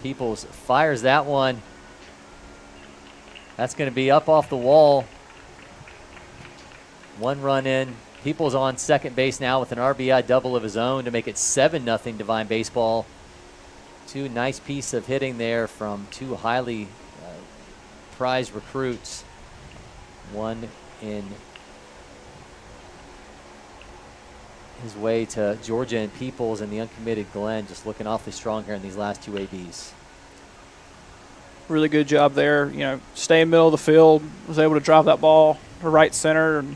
Peoples fires that one. That's going to be up off the wall. 1 run in. Peoples on second base now with an RBI double of his own to make it 7-0 Devine baseball. 2 nice piece of hitting there from 2 highly prized recruits. One in his way to Georgia and Peoples, and the uncommitted Glenn just looking awfully strong here in these last 2 ABs. Really good job there. Stay in the middle of the field, was able to drive that ball to right center and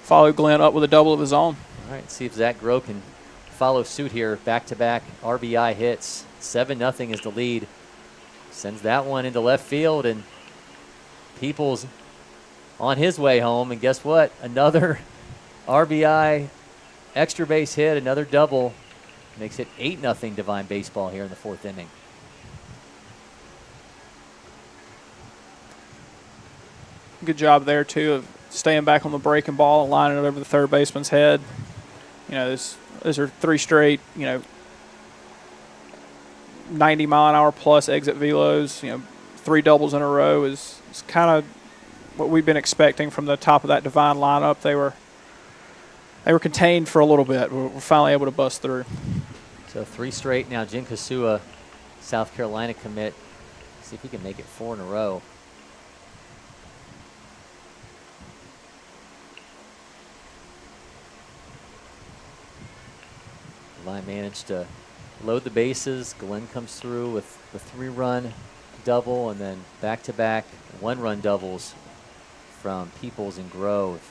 follow Glenn up with a double of his own. All right, see if Zach Groh can follow suit here. Back-to-back RBI hits. 7-0 is the lead. Sends that one into left field, and Peoples on his way home. And guess what? Another RBI extra base hit, another double. Makes it 8-0 Devine baseball here in the 4th inning. Good job there, too, of staying back on the breaking ball and lining it over the third baseman's head. Those are 3 straight, 90-mile-an-hour plus exit velos. 3 doubles in a row is kind of what we've been expecting from the top of that Devine lineup. They were contained for a little bit. We're finally able to bust through. So 3 straight now. Jin Kasua, South Carolina commit. See if he can make it 4 in a row. Devine managed to load the bases. Glenn comes through with the 3-run double, and then back-to-back 1-run doubles from Peoples and Grove.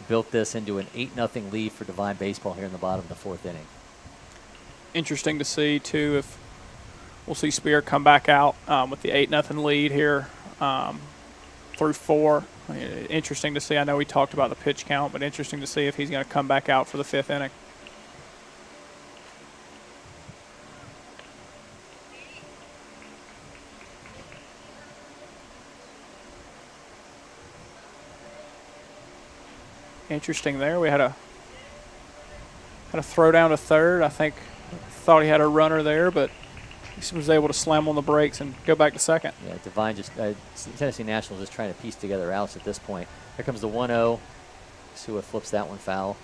Built this into an 8-0 lead for Devine baseball here in the bottom of the 4th inning. Interesting to see, too, if we'll see Speer come back out with the 8-0 lead here through 4. Interesting to see. I know we talked about the pitch count, but interesting to see if he's going to come back out for the 5th inning. Interesting there. We had a throw down to third. I thought he had a runner there, but he was able to slam on the brakes and go back to second. Yeah, Devine just Tennessee National just trying to piece together outs at this point. Here comes the 1-0. Sua flips that one foul.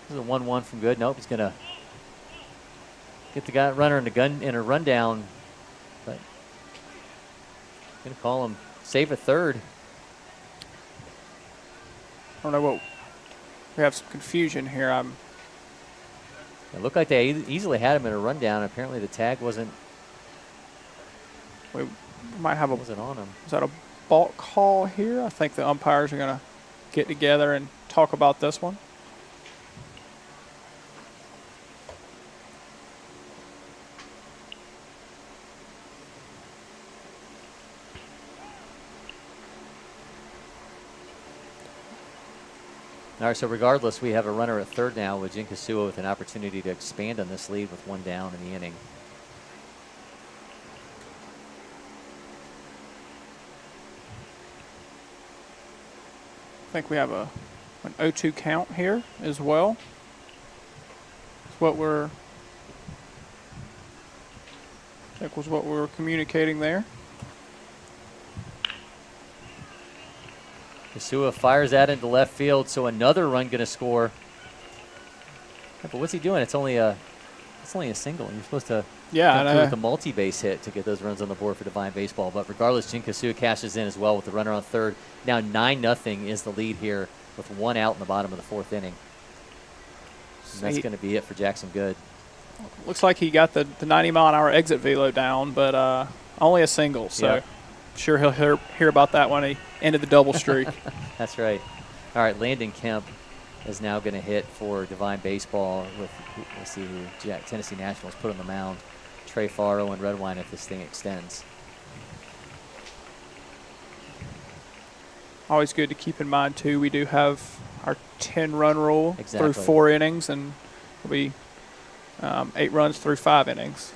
This is a 1-1 from Good. Nope, he's gonna get the guy runner in a rundown, but gonna call him safe at third. I don't know what. We have some confusion here. It looked like they easily had him in a rundown. Apparently the tag wasn't. We might have wasn't on him. Is that a balk call here? I think the umpires are going to get together and talk about this one. All right, so regardless, we have a runner at third now with Jinkasua with an opportunity to expand on this lead with one down in the inning. I think we have an 0-2 count here as well. That's what we're, I think was what we were communicating there. Kasua fires that into left field, so another run going to score. Yeah, but what's he doing? It's only a single. You're supposed to with the multi-base hit to get those runs on the board for Devine baseball. But regardless, Jinkasua cashes in as well with the runner on third. Now 9-0 is the lead here with one out in the bottom of the fourth inning. And that's going to be it for Jackson Good. Looks like he got the 90-mile-an-hour exit velo down, but only a single. So sure he'll hear about that when he ended the double streak. That's right. All right, Landon Kemp is now going to hit for Devine baseball with, let's see who Tennessee Nationals put on the mound. Trey Faro and Redwine if this thing extends. Always good to keep in mind, too, we do have our 10-run rule Exactly. through 4 innings, and it'll be 8 runs through 5 innings.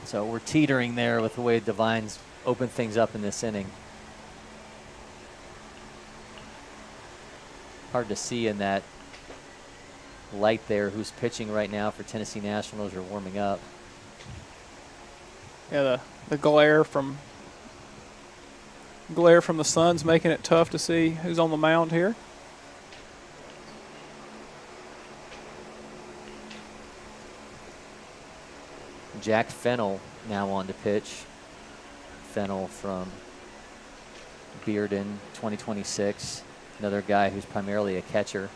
So we're teetering there with the way Devine's opened things up in this inning. Hard to see in that light there who's pitching right now for Tennessee Nationals or warming up. Yeah, the glare from the sun's making it tough to see who's on the mound here. Jack Fennell now on to pitch. Fennell from Bearden, 2026. Another guy who's primarily a catcher.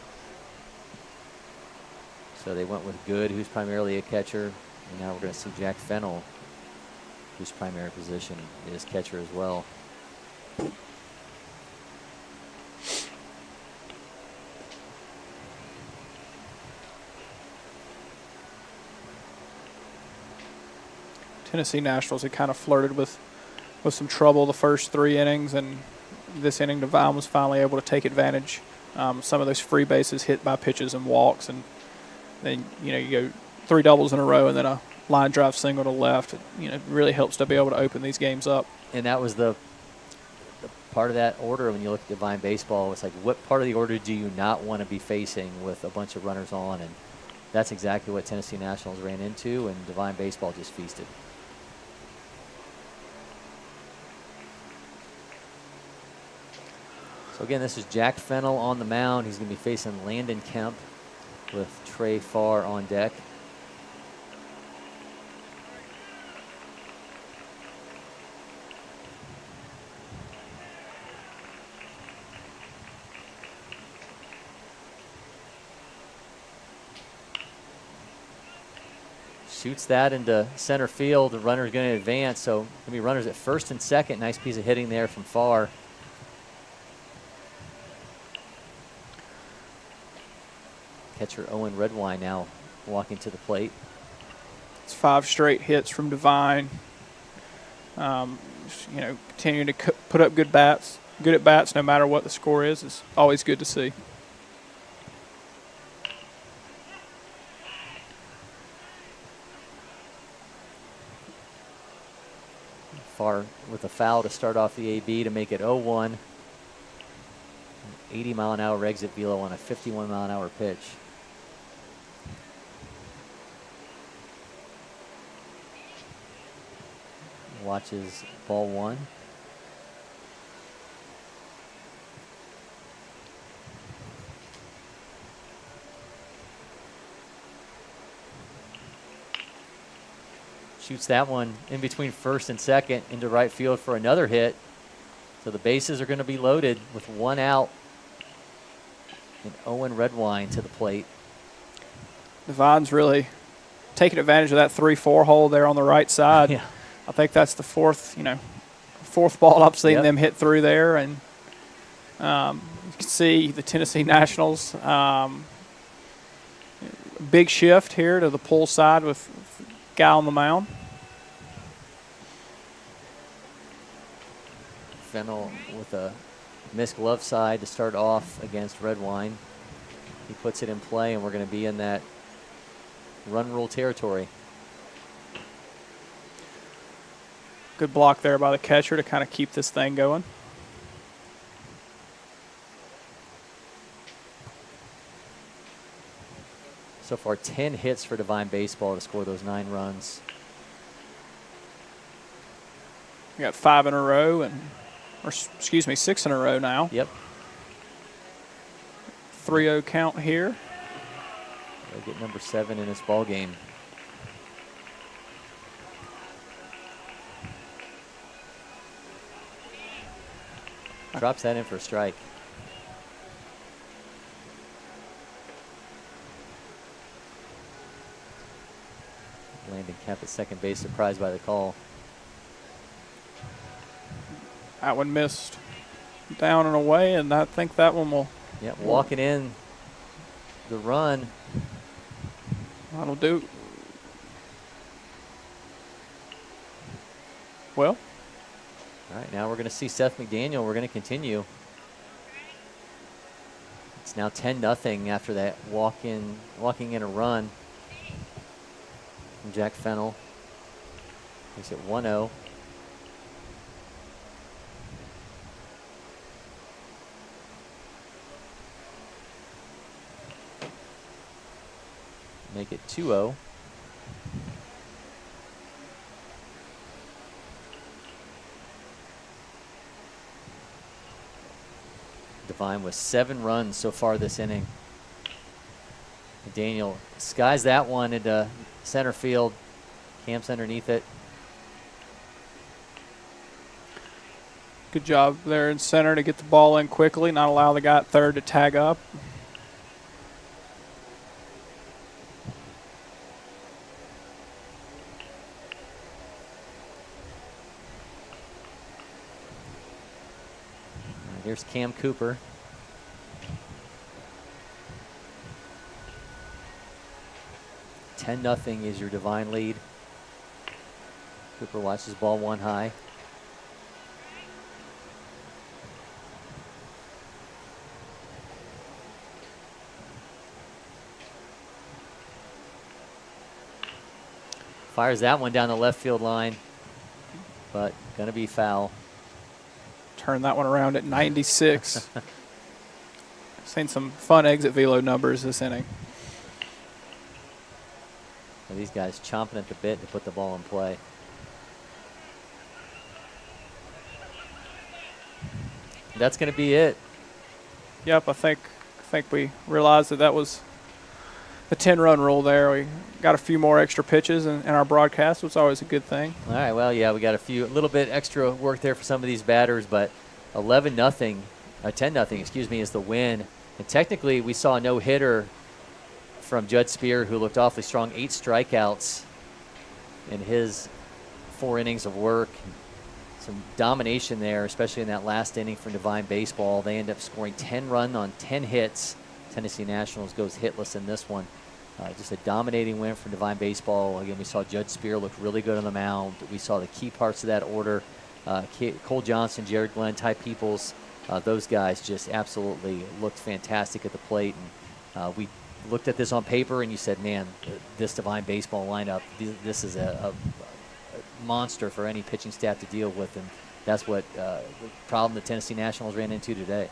So they went with Good, who's primarily a catcher. And now we're going to see Jack Fennell, whose primary position is catcher as well. Tennessee Nationals had kind of flirted with some trouble the first 3 innings, and this inning Devine was finally able to take advantage. Some of those free bases hit by pitches and walks, and then you go 3 doubles in a row and then a line drive single to left. It really helps to be able to open these games up. And that was the part of that order when you look at Devine baseball. It's like, what part of the order do you not want to be facing with a bunch of runners on? And that's exactly what Tennessee Nationals ran into, and Devine baseball just feasted. So again, this is Jack Fennell on the mound. He's going to be facing Landon Kemp with Trey Farr on deck. Shoots that into center field. The runner's going to advance, so going to be runners at first and second. Nice piece of hitting there from Farr. Catcher Owen Redwine now walking to the plate. It's 5 straight hits from Devine. Continuing to put up good at bats no matter what the score is always good to see. Farr with a foul to start off the AB to make it 0-1. 80-mile-an-hour exit velo on a 51-mile-an-hour pitch. Watches ball 1. Shoots that one in between first and second into right field for another hit. So the bases are going to be loaded with 1 out. And Owen Redwine to the plate. Devine's really taking advantage of that 3-4 hole there on the right side. Yeah. I think that's the fourth ball I've seen Yep. them hit through there, and you can see the Tennessee Nationals big shift here to the pull side with guy on the mound. Fennell with a missed glove side to start off against Redwine. He puts it in play, and we're going to be in that run rule territory. Good block there by the catcher to kind of keep this thing going. So far, 10 hits for Devine Baseball to score those 9 runs. We got 5 in a row, or excuse me, 6 in a row now. Yep. 3-0 count here. They'll get number 7 in this ball game. Drops that in for a strike. Landon Kemp at second base, surprised by the call. That one missed down and away, and I think that one will. Yeah, walking in the run. That'll do. Well. All right, now we're going to see Seth McDaniel. We're going to continue. It's now 10-0 after that walking in a run from Jack Fennell. Makes it 1-0. Make it 2-0. Devine with 7 runs so far this inning. Daniel skies that one into center field. Camps underneath it. Good job there in center to get the ball in quickly, not allow the guy at third to tag up. Here's Cam Cooper. (10-0) is your Devine lead. Cooper watches ball 1 high. Fires that one down the left field line, but going to be foul. Turn that one around at 96. Seen some fun exit velo numbers this inning. Well, these guys chomping at the bit to put the ball in play. That's going to be it. Yep, I think we realized that was the 10-run rule there. We got a few more extra pitches in our broadcast, which is always a good thing. All right, well, yeah, we got a little bit extra work there for some of these batters, but 10-0, excuse me, is the win. And technically, we saw a no-hitter from Judd Speer, who looked awfully strong, 8 strikeouts in his 4 innings of work. Some domination there, especially in that last inning from Devine Baseball. They end up scoring 10 runs on 10 hits. Tennessee Nationals goes hitless in this one. Just a dominating win for Devine Baseball. Again, we saw Judd Speer look really good on the mound. We saw the key parts of that order. Cole Johnson, Jared Glenn, Ty Peoples, those guys just absolutely looked fantastic at the plate. And we looked at this on paper, and you said, man, this Devine Baseball lineup, this is a monster for any pitching staff to deal with. And that's what the problem the Tennessee Nationals ran into today.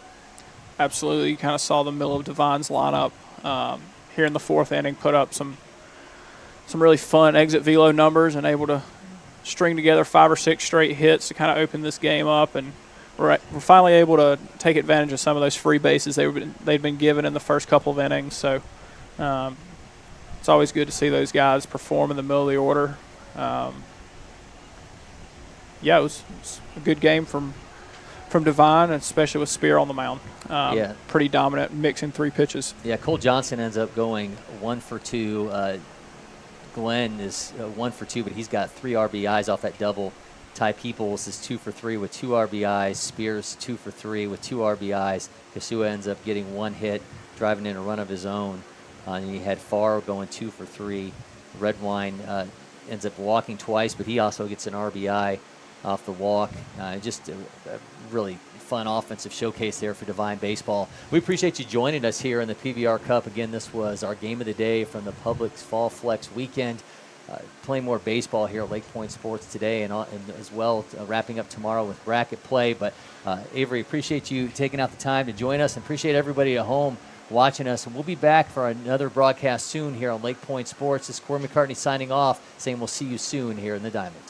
Absolutely. You kind of saw the middle of Devine's lineup here in the 4th inning, put up some really fun exit velo numbers and able to string together 5 or 6 straight hits to kind of open this game up. And we're finally able to take advantage of some of those free bases they'd been given in the first couple of innings. So it's always good to see those guys perform in the middle of the order. Yeah, it was a good game from Devine, especially with Speer on the mound. Yeah. Pretty dominant, mixing 3 pitches. Yeah, Cole Johnson ends up going 1 for 2. Glenn is 1 for 2, but he's got 3 RBIs off that double. Ty Peoples is 2 for 3 with 2 RBIs. Spears 2 for 3 with 2 RBIs. Kasua ends up getting 1 hit, driving in a run of his own. And he had Farr going 2 for 3. Redwine ends up walking twice, but he also gets an RBI off the walk. Just a really fun offensive showcase there for Devine baseball. We appreciate you joining us here in the PBR Cup. Again, this was our game of the day from the Publix Fall Flex weekend. Playing more baseball here at Lakepoint Sports today, and as well wrapping up tomorrow with bracket play. But Avery, appreciate you taking out the time to join us, and appreciate everybody at home watching us. And we'll be back for another broadcast soon here on Lakepoint Sports. This is Corey McCartney signing off, saying we'll see you soon here in the Diamond.